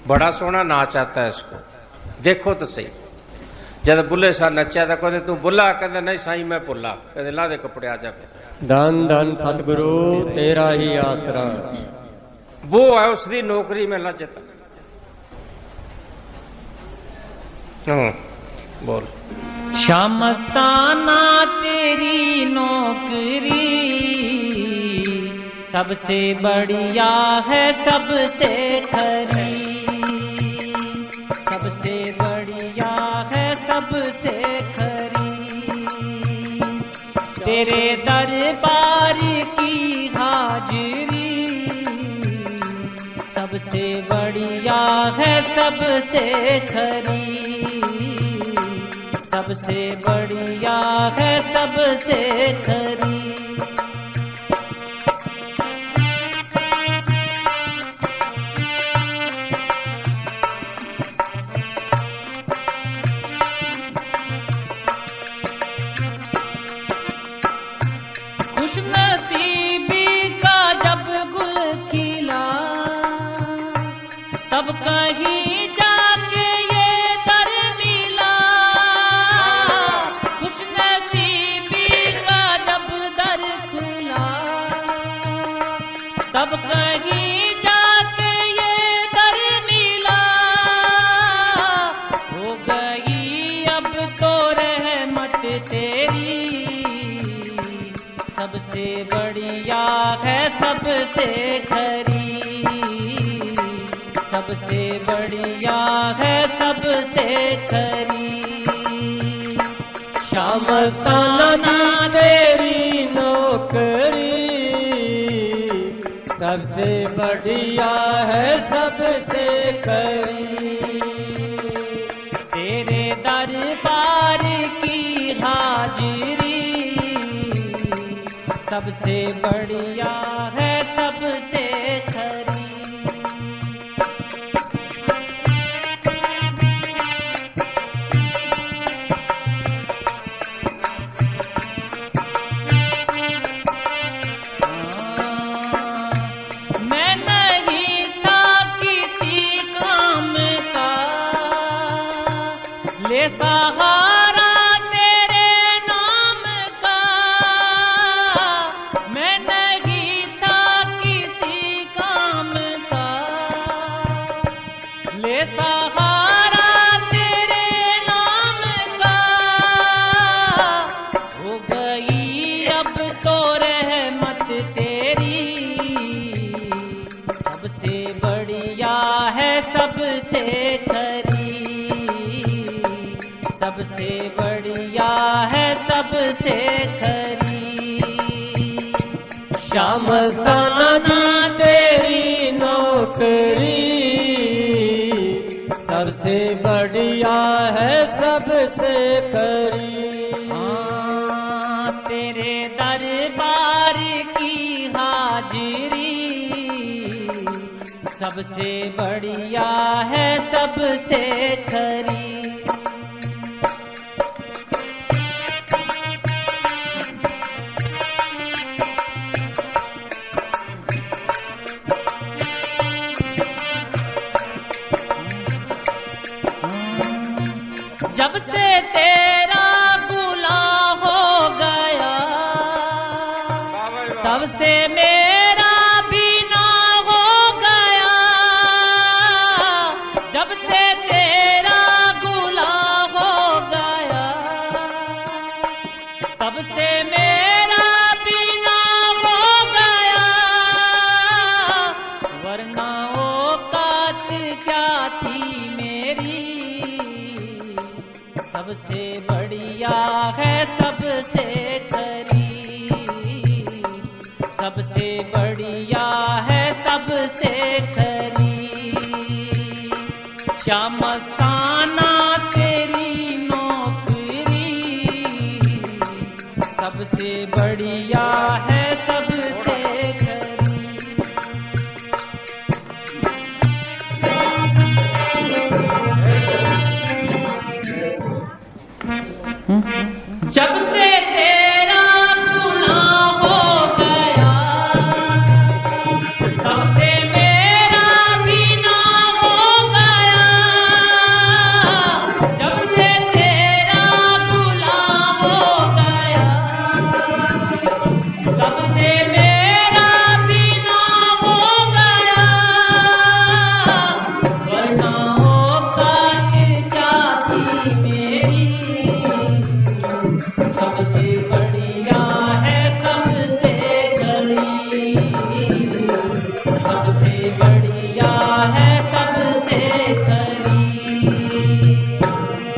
बड़ा सोहना नाच आता है, इसको देखो तो सही। जब बुल्ले शाह नचा तो कहते तू बुला, कहते नहीं साईं मैं भुला, कहते ला दे कपड़े आ जा। फिर धन धन सतगुरु तेरा ही आसरा, वो है उसकी नौकरी में लज्जत। बोल। शाम मस्ताना तेरी नौकरी, सबसे बढ़िया है सबसे खरी, सबसे बढ़िया है सबसे खरी। तेरे दरबार की हाजिरी, सबसे बढ़िया है सबसे खरी, सबसे बढ़िया है सबसे खरी। खुशनसीबी का जब सबसे खरी, सबसे बढ़िया है सबसे खरी। श्याम मस्ताना तेरी नौकरी सबसे बढ़िया है सबसे खरी। तेरे दरबार की हाजिरी सबसे बढ़िया है सबसे खरी। मैं नहीं था किसी काम का, ले सहारा तेरे नाम का। मैं नहीं था किसी काम का, ले सहारा तेरे नाम का। हो गई अब तो रहमत तेरी, सबसे बढ़िया है सबसे खरी, सबसे बढ़िया है सबसे खरी। श्याम मस्ताना तेरी नौकरी सबसे बढ़िया है सबसे खरी। हाँ, तेरे दरबार की हाजिरी सबसे बढ़िया है सबसे खरी। जब से तेरा गुला हो गया, तब से मेरा भी ना हो गया। जब से तेरा गुला हो गया, तब से मेरा भी ना हो गया। वरना औकात क्या थी मेरी, सबसे बढ़िया है सबसे खरी, सबसे बढ़िया है सबसे खरी। श्याम मस्ताना तेरी नौकरी सबसे बढ़िया है सबसे खरी। जब से तेरा गुनाह हो गया, तब से मेरा भी ना हो गया। जब से तेरा गुनाह हो गया, तब से मेरा भी ना हो गया। वरना औकात क्या थी मेरी, सबसे बढ़िया है सबसे खरी, सबसे बढ़िया है सबसे खरी।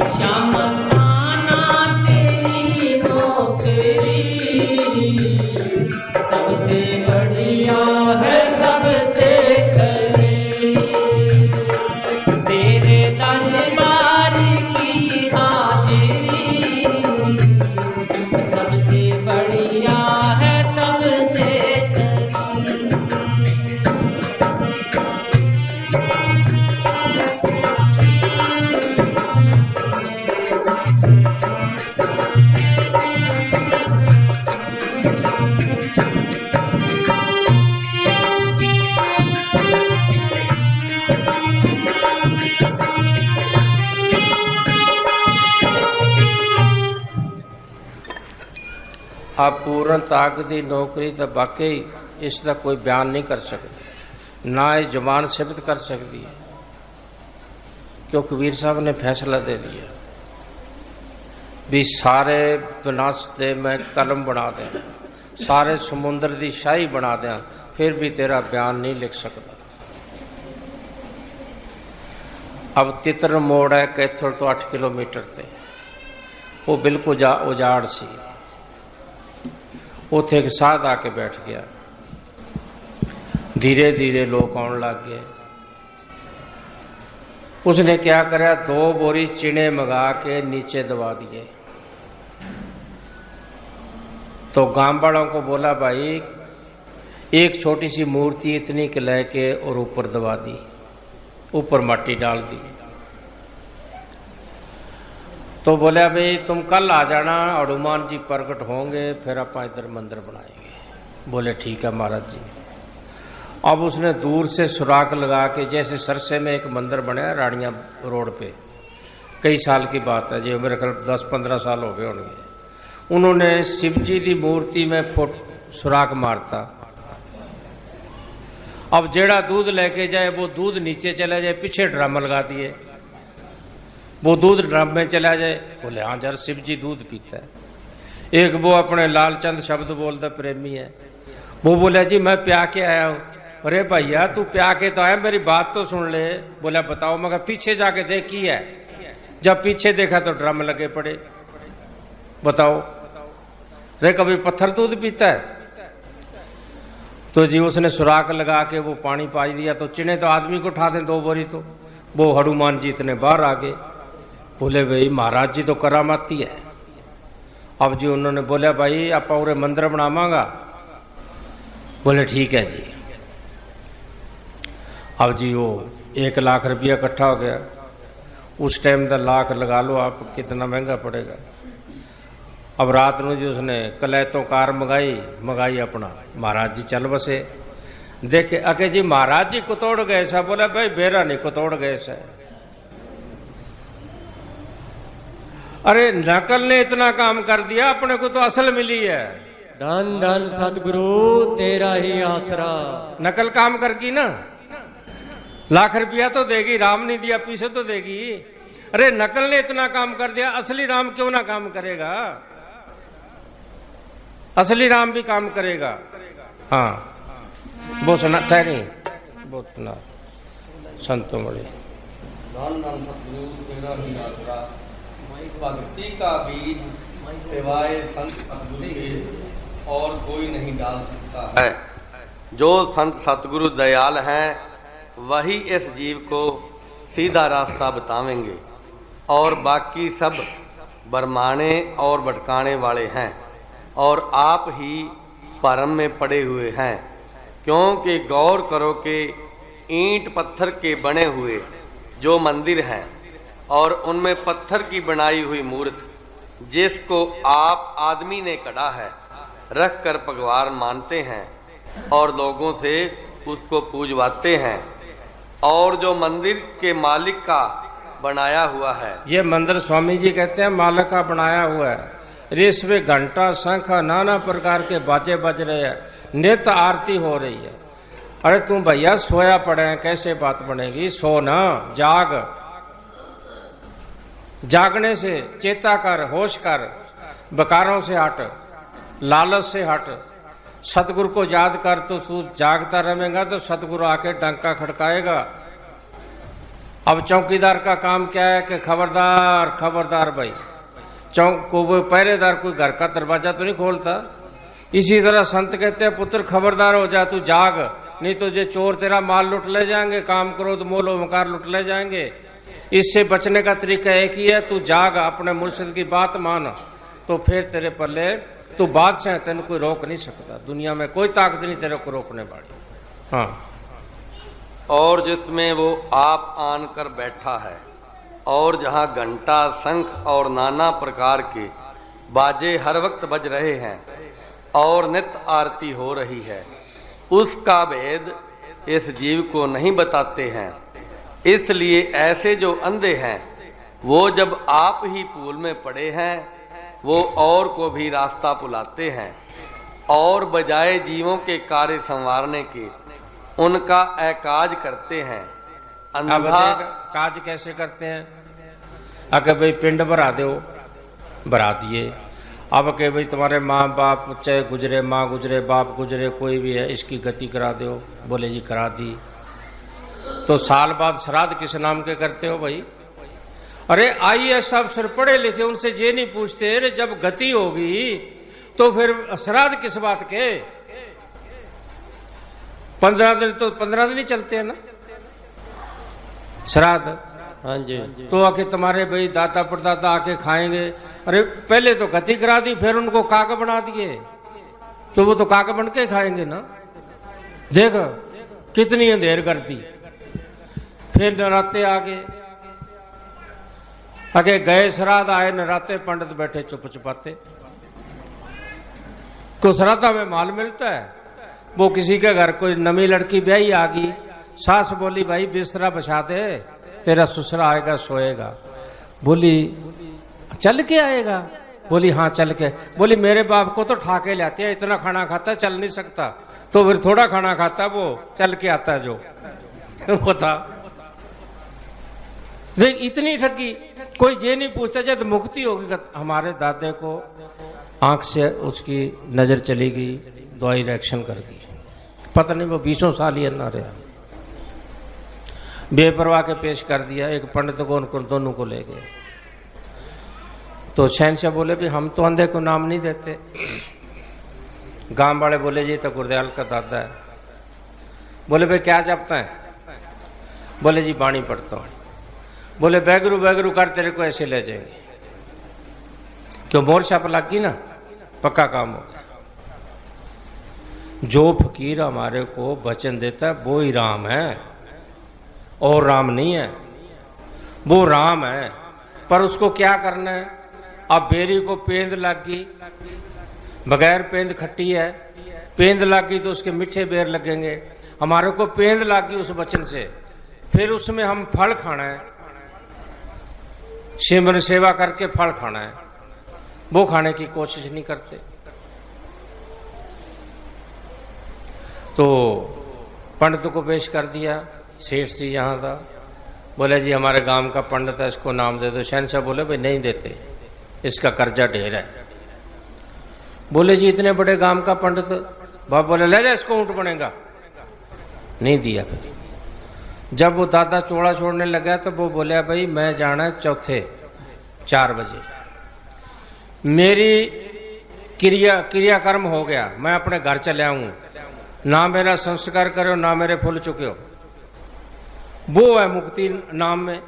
श्याम मस्ताना तेरी नौकरी सबसे बढ़िया है सबसे खरी। तेरे दरबार की हाजिरी सबसे बढ़िया है सबसे खरी। आप पूर्ण ताक दी नौकरी तो वाकई इसका कोई बयान नहीं कर सकते, ना ये जबान सिफत कर सकती है, क्यों कबीर साहब ने फैसला दे दिया भी सारे विनाश दे मैं कलम बना दें, सारे समुद्र की शाही बना दें, फिर भी तेरा बयान नहीं लिख सकता। अब तितर मोड़ है कैथल तो 8 किलोमीटर थे, वो बिल्कुल उजाड़ सी। उथे एक साध आके बैठ गया, धीरे धीरे लोग आने लग गए। उसने क्या करा, 2 बोरी चिने मंगा के नीचे दबा दिए। तो गांव वालों को बोला, भाई एक छोटी सी मूर्ति इतनी के लेके और ऊपर दबा दी, ऊपर माटी डाल दी। तो बोला, भाई तुम कल आ जाना, हनुमान जी प्रकट होंगे, फिर आप इधर मंदिर बनाएंगे। बोले ठीक है महाराज जी। अब उसने दूर से सुराख लगा के, जैसे सरसे में एक मंदिर बनाया रानिया रोड पे, कई साल की बात है जी, मेरे ख्याल 10-15 साल हो गए होंगे। उन्होंने शिव जी की मूर्ति में सुराख मारता। अब जेड़ा दूध लेके जाए वो दूध नीचे चला जाए, पीछे ड्रम लगा दिए, वो दूध ड्रम में चला जाए। बोले हाँ यार, शिव जी दूध पीता है। एक वो अपने लालचंद शब्द बोलता प्रेमी है, वो बोला जी मैं प्या के आया हूं। अरे भैया तू प्या के तो आया, मेरी बात तो सुन ले। बोला बताओ। मगर पीछे जाके देखी है। जब पीछे देखा तो ड्रम लगे पड़े। बताओ रे, कभी पत्थर दूध पीता है? तो जी उसने सुराख लगा के वो पानी पाई दिया, तो चिने तो आदमी को उठा दें 2 बोरी। तो वो हनुमान जी इतने बाहर आ गए। बोले भाई महाराज जी तो करामाती है। अब जी उन्होंने बोला, भाई आप पूरे मंदिर बनावांगा? बोले ठीक है जी। अब जी वो 1 लाख रुपया इकट्ठा हो गया। उस टाइम का लाख लगा लो आप, कितना महंगा पड़ेगा। अब रात ਨੂੰ जी उसने कलैतों कार मंगाई अपना। महाराज जी चल बसे। देखे अके जी महाराज जी कुतोड़ गए सा। बोला भाई बेरा नहीं कुतोड़ गए सा। अरे नकल ने इतना काम कर दिया, अपने को तो असल मिली है। धन धन सतगुरु तेरा ही आसरा। नकल काम करगी ना, लाख रुपया तो देगी, राम नहीं दिया पीछे तो देगी। अरे नकल ने इतना काम कर दिया, असली राम क्यों ना काम करेगा? असली राम भी काम करेगा। हाँ वो सुना ठहरी, वो सुना संतों बड़े। भक्ति का बीज सिवाय संत सतगुरु के और कोई नहीं डाल सकता है। जो संत सतगुरु दयाल हैं वही इस जीव को सीधा रास्ता बतावेंगे, और बाकी सब बरमाने और भटकाने वाले हैं, और आप ही भरम में पड़े हुए हैं। क्योंकि गौर करो कि ईंट पत्थर के बने हुए जो मंदिर हैं और उनमें पत्थर की बनाई हुई मूर्त जिसको आप आदमी ने कड़ा है रख कर भगवान मानते हैं और लोगों से उसको पूजवाते हैं, और जो मंदिर के मालिक का बनाया हुआ है। ये मंदिर स्वामी जी कहते हैं मालिक का बनाया हुआ है। रेस में घंटा शंख नाना प्रकार के बाजे बज रहे हैं, नित्य आरती हो रही है। अरे तुम भैया सोया पड़े हैं, कैसे बात बनेगी? सो ना, जाग। जागने से चेता कर, होश कर, बकारों से हट, लालच से हट, सतगुरु को याद कर। तो तू जागता रहेगा तो सतगुरु आके डंका खड़काएगा। अब चौकीदार का काम क्या है कि खबरदार खबरदार भाई, चौक को वो पहरेदार कोई घर का दरवाजा तो नहीं खोलता। इसी तरह संत कहते हैं पुत्र खबरदार हो जा, तू जाग, नहीं तो जो चोर तेरा माल लुट ले जाएंगे, काम करो तो मोलो मकार लुट ले जाएंगे। इससे बचने का तरीका एक ही है, तू जाग, अपने मुर्शिद की बात मान, तो फिर तेरे पल्ले तू बादशाह, तेन कोई रोक नहीं सकता। दुनिया में कोई ताकत नहीं तेरे को रोकने वाली। हाँ। और जिसमें वो आप आन कर बैठा है, और जहाँ घंटा शंख और नाना प्रकार के बाजे हर वक्त बज रहे हैं और नित्य आरती हो रही है, उसका भेद इस जीव को नहीं बताते हैं। इसलिए ऐसे जो अंधे हैं वो जब आप ही पूल में पड़े हैं वो और को भी रास्ता पुलाते हैं, और बजाय जीवों के कार्य संवारने के उनका एकाज करते हैं। अंधा काज कैसे करते हैं? अगर भाई पिंड भरा दो, भरा दिए। अब के भाई तुम्हारे माँ बाप चाहे गुजरे, माँ गुजरे, बाप गुजरे, कोई भी है, इसकी गति करा दो। बोले जी करा दी। तो साल बाद श्राद्ध किस नाम के करते हो भाई? अरे IAS अफसर पढ़े लिखे, उनसे ये नहीं पूछते अरे जब गति होगी तो फिर श्राद्ध किस बात के? 15 दिन तो 15 दिन ही चलते हैं ना श्राद्ध। हाँ जी। तो आके तुम्हारे भाई दादा परदादा आके खाएंगे। अरे पहले तो गति करा दी, फिर उनको काका बना दिए, तो वो तो काका बन के खाएंगे ना। देखो कितनी अंधेर कर दी। फिर नराते आगे गए श्राद्ध, आए नराते, पंडित बैठे चुप चुपाते। को श्राद्धा में माल मिलता है। वो किसी के घर कोई नवी लड़की ब्याही आ गई, सास बोली भाई बिस्तरा बिछा दे, तेरा ससुरा आएगा सोएगा। बोली चल के आएगा? बोली हाँ चल के। बोली मेरे बाप को तो ठाके लाते हैं, इतना खाना खाता चल नहीं सकता, तो फिर थोड़ा खाना खाता वो चल के आता है जो वो था। देख इतनी ठगी, कोई ये नहीं पूछता जब मुक्ति होगी। हमारे दादे को आंख से उसकी नजर चली गई, दवाई रिएक्शन कर गई, पता नहीं वो 20 साल ही ना रहा। बेपरवाह के पेश कर दिया, एक पंडित को उनको दोनों को ले गए। तो शहनशाह बोले भी हम तो अंधे को नाम नहीं देते। गांव वाले बोले जी तो गुरदयाल का दादा है। बोले भाई क्या जपता है? बोले जी बाणी पढ़ता हूं। बोले बैगरू बैगरू कर, तेरे को ऐसे ले जाएंगे। क्यों? मोर छाप लग गई ना, पक्का काम हो गया। जो फकीर हमारे को वचन देता है वो ही राम है, और राम नहीं है, वो राम है। पर उसको क्या करना है? अब बेरी को पेंद लग गई, बगैर पेंद खट्टी है, पेंद लग गई तो उसके मीठे बेर लगेंगे। हमारे को पेंद लग गई उस वचन से, फिर उसमें हम फल खाना है, सिमरन सेवा करके फल खाना है, वो खाने की कोशिश नहीं करते। तो पंडित को पेश कर दिया। सेठ जी यहां था। बोले जी हमारे गांव का पंडित है, इसको नाम दे दो। शहनशाह बोले भाई नहीं देते, इसका कर्जा ढेर है। बोले जी इतने बड़े गांव का पंडित? बाप बोले ले जा इसको, ऊंट बनेगा। नहीं दिया। फिर जब वो दादा चोड़ा छोड़ने लगा तो वो बोले भाई मैं जाना है चौथे 4 बजे, मेरी क्रियाकर्म हो गया, मैं अपने घर चले आऊं, ना मेरा संस्कार करो ना मेरे फूल चुके हो। वो है मुक्ति नाम में।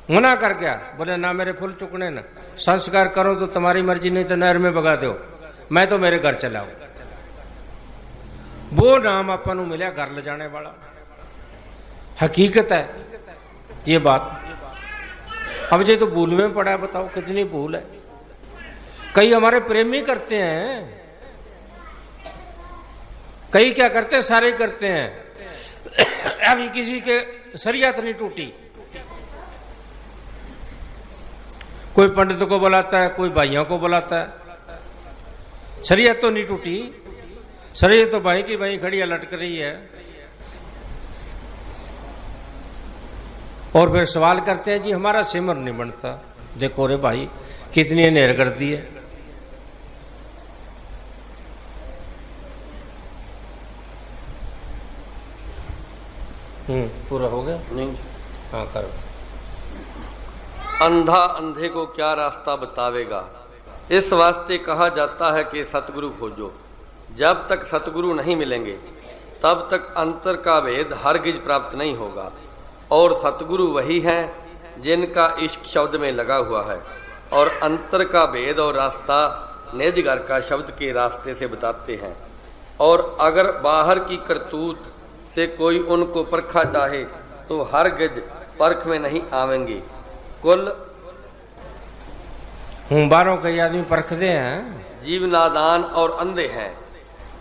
मना कर गया, बोले ना मेरे फूल चुकने, ना संस्कार करो तो तुम्हारी मर्जी, नहीं तो नहर में भगा दो, मैं तो मेरे घर चलाऊ। वो नाम अपन को मिला घर ले जाने वाला। हकीकत है ये बात। अब ये तो भूल में पड़ा है, बताओ कितनी भूल है। कई हमारे प्रेमी करते हैं, कई क्या करते हैं, सारे करते हैं। अभी किसी के शरीयत नहीं टूटी, कोई पंडित को बुलाता है, कोई भाइयों को बुलाता है, शरीयत तो नहीं टूटी। शरीयत तो भाई की भाई खड़ी लटक रही है। और फिर सवाल करते हैं जी हमारा सिमर नहीं बनता। देखो रे भाई कितनी अनेर कर दी है। पूरा हो गया? नहीं। हाँ करो। अंधा अंधे को क्या रास्ता बतावेगा, इस वास्ते कहा जाता है कि सतगुरु खोजो। जब तक सतगुरु नहीं मिलेंगे तब तक अंतर का भेद हरगिज प्राप्त नहीं होगा। और सतगुरु वही हैं जिनका इश्क शब्द में लगा हुआ है, और अंतर का भेद और रास्ता नेजगर का शब्द के रास्ते से बताते हैं। और अगर बाहर की करतूत से कोई उनको परखा चाहे तो हरगिज परख में नहीं आवेंगे। कुल बारों कई आदमी परखते हैं, जीव नादान और अंधे हैं।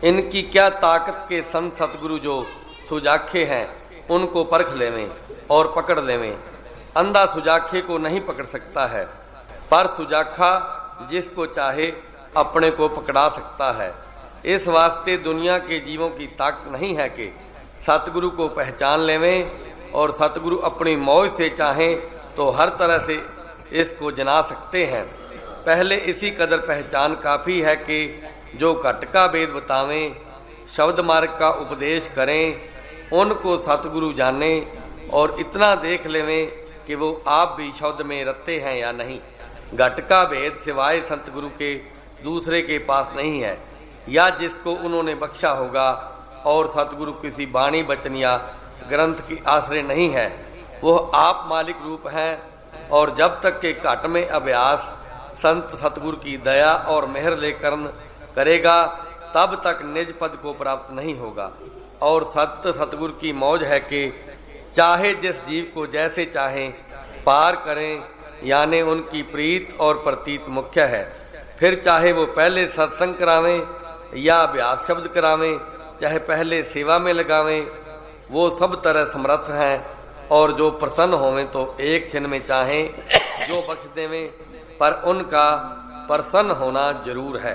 इनकी क्या ताकत के संत सतगुरु जो सुजाखे हैं उनको परख लेवें और पकड़ लेवें। अंधा सुजाखे को नहीं पकड़ सकता है, पर सुजाखा जिसको चाहे अपने को पकड़ा सकता है। इस वास्ते दुनिया के जीवों की ताकत नहीं है कि सतगुरु को पहचान लेवें, और सतगुरु अपनी मौज से चाहें तो हर तरह से इसको जना सकते हैं। पहले इसी कदर पहचान काफ़ी है कि जो घट का वेद बतावें, शब्द मार्ग का उपदेश करें, उनको सतगुरु जाने और इतना देख लेवें कि वो आप भी शब्द में रखते हैं या नहीं। घट का भेद सिवाय संत गुरु के दूसरे के पास नहीं है, या जिसको उन्होंने बख्शा होगा, और सतगुरु किसी वाणी वचन या ग्रंथ की आश्रय नहीं है। वो आप मालिक रूप हैं, और जब तक के घट में अभ्यास संत सतगुरु की दया और मेहर लेकर करेगा, तब तक निज पद को प्राप्त नहीं होगा। और सत्य सतगुरु की मौज है कि चाहे जिस जीव को जैसे चाहें पार करें, यानी उनकी प्रीत और प्रतीत मुख्य है। फिर चाहे वो पहले सत्संग करावें या अभ्यास शब्द करावें, चाहे पहले सेवा में लगावें, वो सब तरह समर्थ हैं। और जो प्रसन्न होवें तो एक क्षण में चाहें जो बख्श देवें, पर उनका प्रसन्न होना जरूर है।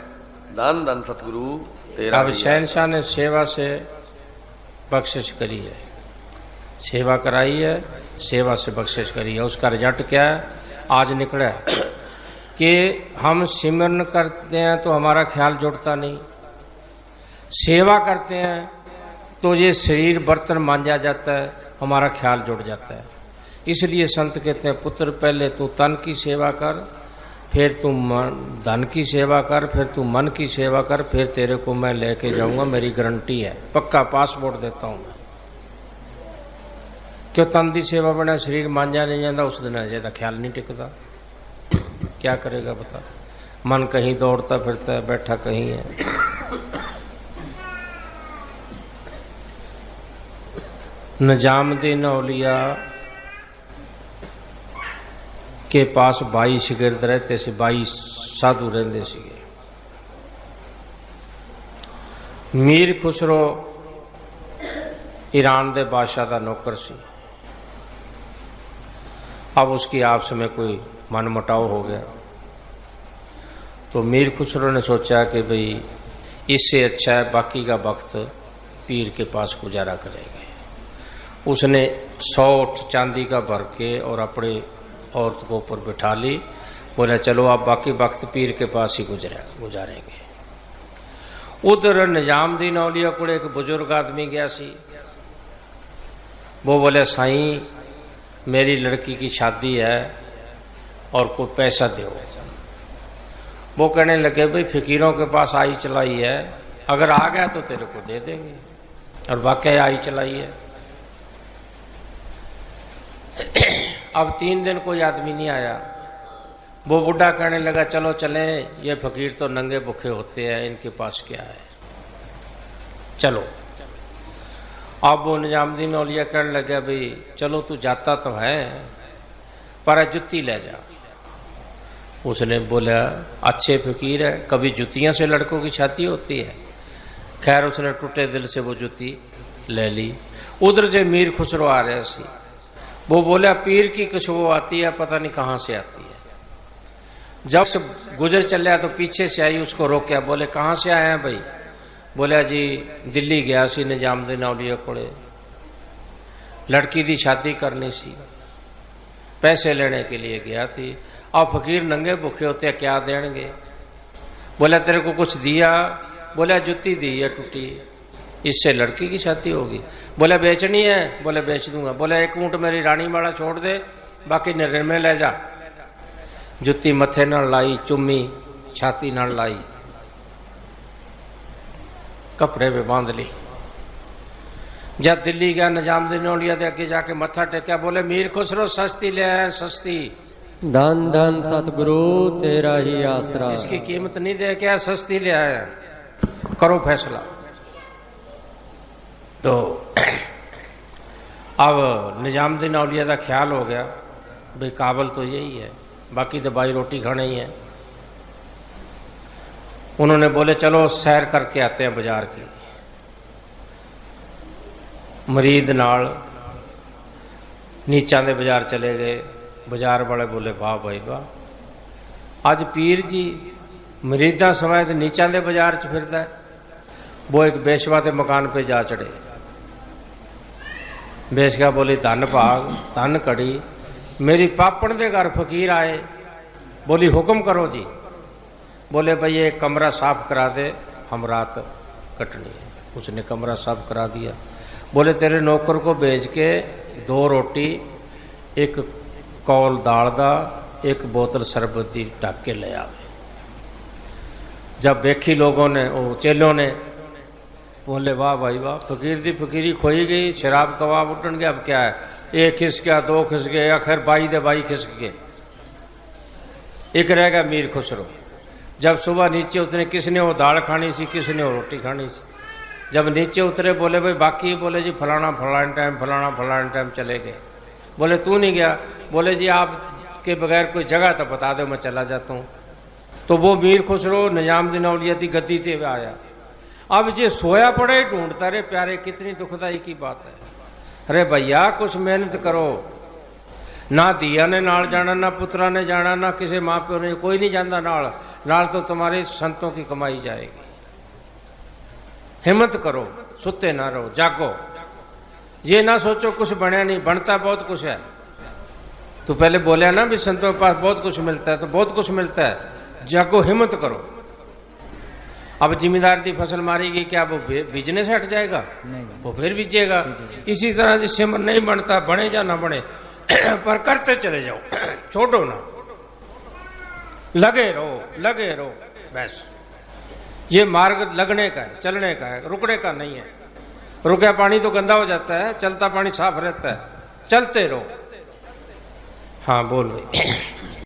धन धन सतगुरु तेरा। अब शहनशाह ने सेवा से बख्शिश करी है, सेवा कराई है, सेवा से बख्शिश करी है। उसका रिजल्ट क्या है? आज निकला है कि हम सिमरन करते हैं तो हमारा ख्याल जुड़ता नहीं, सेवा करते हैं तो ये शरीर बर्तन मांजा जाता है, हमारा ख्याल जुड़ जाता है। इसलिए संत कहते हैं, पुत्र पहले तू तन की सेवा कर, फिर तू धन की सेवा कर, फिर तू मन की सेवा कर, फिर तेरे को मैं लेके जाऊंगा, मेरी गारंटी है, पक्का पासपोर्ट देता हूं मैं। क्यों तन की सेवा बना शरीर मांझा नहीं जाता, उस दिन ज्यादा ख्याल नहीं टिकता, क्या करेगा बता। मन कहीं दौड़ता फिरता है, बैठा कहीं है। निजामुद्दीन औलिया के पास 22 शिगिर्द रहते से, 22 साधु रहंदे सीगे। मीर खुसरो ईरान दे बादशाह दा नौकर सी। अब उसकी आपस में कोई मन मुटाव हो गया, तो मीर खुसरो ने सोचा कि भाई इससे अच्छा है बाकी का वक्त पीर के पास गुजारा करेंगे। उसने 100 चांदी का भर के और अपने औरत को ऊपर बिठा ली, बोला चलो आप बाकी वक्त पीर के पास ही गुजारेंगे। उधर निजामुद्दीन औलिया को एक बुजुर्ग आदमी गया सी, वो बोले साईं मेरी लड़की की शादी है और कोई पैसा दो। वो कहने लगे भाई फकीरों के पास आई चलाई है, अगर आ गया तो तेरे को दे देंगे। और वाकई आई चलाई है। अब 3 दिन कोई आदमी नहीं आया। वो बुढ़ा कहने लगा चलो चले, ये फकीर तो नंगे भूखे होते हैं, इनके पास क्या है, चलो। अब वो निजामुद्दीन औलिया कहने लगा भाई चलो तू जाता तो है पर जुत्ती ले जा। उसने बोला अच्छे फकीर है, कभी जुतियां से लड़कों की छाती होती है। खैर उसने टूटे दिल से वो जुती ले ली। उधर जो मीर खुसरो आ रहे सी, वो बोला पीर की खुशबू आती है, पता नहीं कहां से आती है। जब से गुजर चलिया तो पीछे से आई, उसको रोका, बोले कहां से आए हैं भाई? बोला जी दिल्ली गया सी निजामुद्दीन औलिया कोले, लड़की दी शादी करनी सी, पैसे लेने के लिए गया थी। अब फकीर नंगे भूखे होते हैं, क्या देंगे? बोला तेरे को कुछ दिया? बोला जुत्ती दी है टूटी, इससे लड़की की शादी होगी। बोला बेचनी है? बोले बेच दूंगा। बोला 1 ऊंट मेरी रानी वाला छोड़ दे, बाकी निर्णय में ले जा। जुत्ती मथे न लाई, चुम्मी छाती न लाई, कपड़े पे बांध ली। जब दिल्ली गया निजामुद्दीन औलिया दे अगे जाके मत्था टेका, बोले मीर खुसरो सस्ती ले आए, सस्ती। धन धन सतगुरु तेरा ही आसरा। इसकी कीमत नहीं दे के सस्ती ले आए, करो फैसला। तो अब निजामुद्दीन औलिया का ख्याल हो गया भाई काबल तो यही है, बाकी तो भाई रोटी खाने ही है। उन्होंने बोले चलो सैर करके आते हैं बाजार की। मरीद नाल नीचा दे बाजार चले गए। बाजार वाले बोले वाह भाई वाह, अज पीर जी मरीदा समेत नीचा दे बाजार च फिरदा है। वो एक बेशवा के मकान पे जा चढ़े। बेशवा बोली धन भाग धन कड़ी, मेरी पापण दे घर फकीर आए। बोली हुक्म करो जी। बोले भाई ये कमरा साफ करा दे, हम रात कटनी है। उसने कमरा साफ करा दिया। बोले तेरे नौकर को भेज के 2 रोटी, 1 कौल दाल दा, 1 बोतल शरबत दी ढक के ले आवे। जब देखी लोगों ने, वो चेलों ने, बोले वाह भाई वाह, फकीर दी फकीरी खोई गई, शराब कबाब उठन गया, अब क्या है, 1 खिस गया, 2 खिस गए, आखिर 22 दे 22 खिसक गए। एक रह गया मीर खुसरो। जब सुबह नीचे उतरे, किसने वो दाल खानी सी, किसने वो रोटी खानी सी। जब नीचे उतरे बोले भाई बाकी, बोले जी फलाना फलाने टाइम, फलाना फलाने टाइम चले गए। बोले तू नहीं गया? बोले जी आपके बगैर कोई जगह तो बता दो, मैं चला जाता हूँ। तो वो मीर खुसरो निजामुद्दीन औलिया की गद्दी से आया। अब जे सोया पड़े ढूंढता रे प्यारे, कितनी दुखदाई की बात है। अरे भैया कुछ मेहनत करो। ना दिया ने नाल जाना, ना पुत्रा ने जाना, ना किसी माँ प्यो ने, कोई नहीं जाता नाल तो तुम्हारे संतों की कमाई जाएगी। हिम्मत करो, सुते ना रहो, जागो। ये ना सोचो कुछ बनया नहीं, बनता बहुत कुछ है। तो पहले बोला ना भी संतों के पास बहुत कुछ मिलता है, तो बहुत कुछ मिलता है। जागो, हिम्मत करो। अब जिम्मेदार की फसल मारेगी, क्या वो बीजने से हट जाएगा? नहीं, वो फिर बीजेगा। इसी तरह जिस सिमर नहीं बनता, बने या ना बने, पर करते चले जाओ, छोड़ो ना, लगे रहो बस। ये मार्ग लगने का है, चलने का है, रुकने का नहीं है। रुका पानी तो गंदा हो जाता है, चलता पानी साफ रहता है। चलते रहो। हाँ बोल भाई।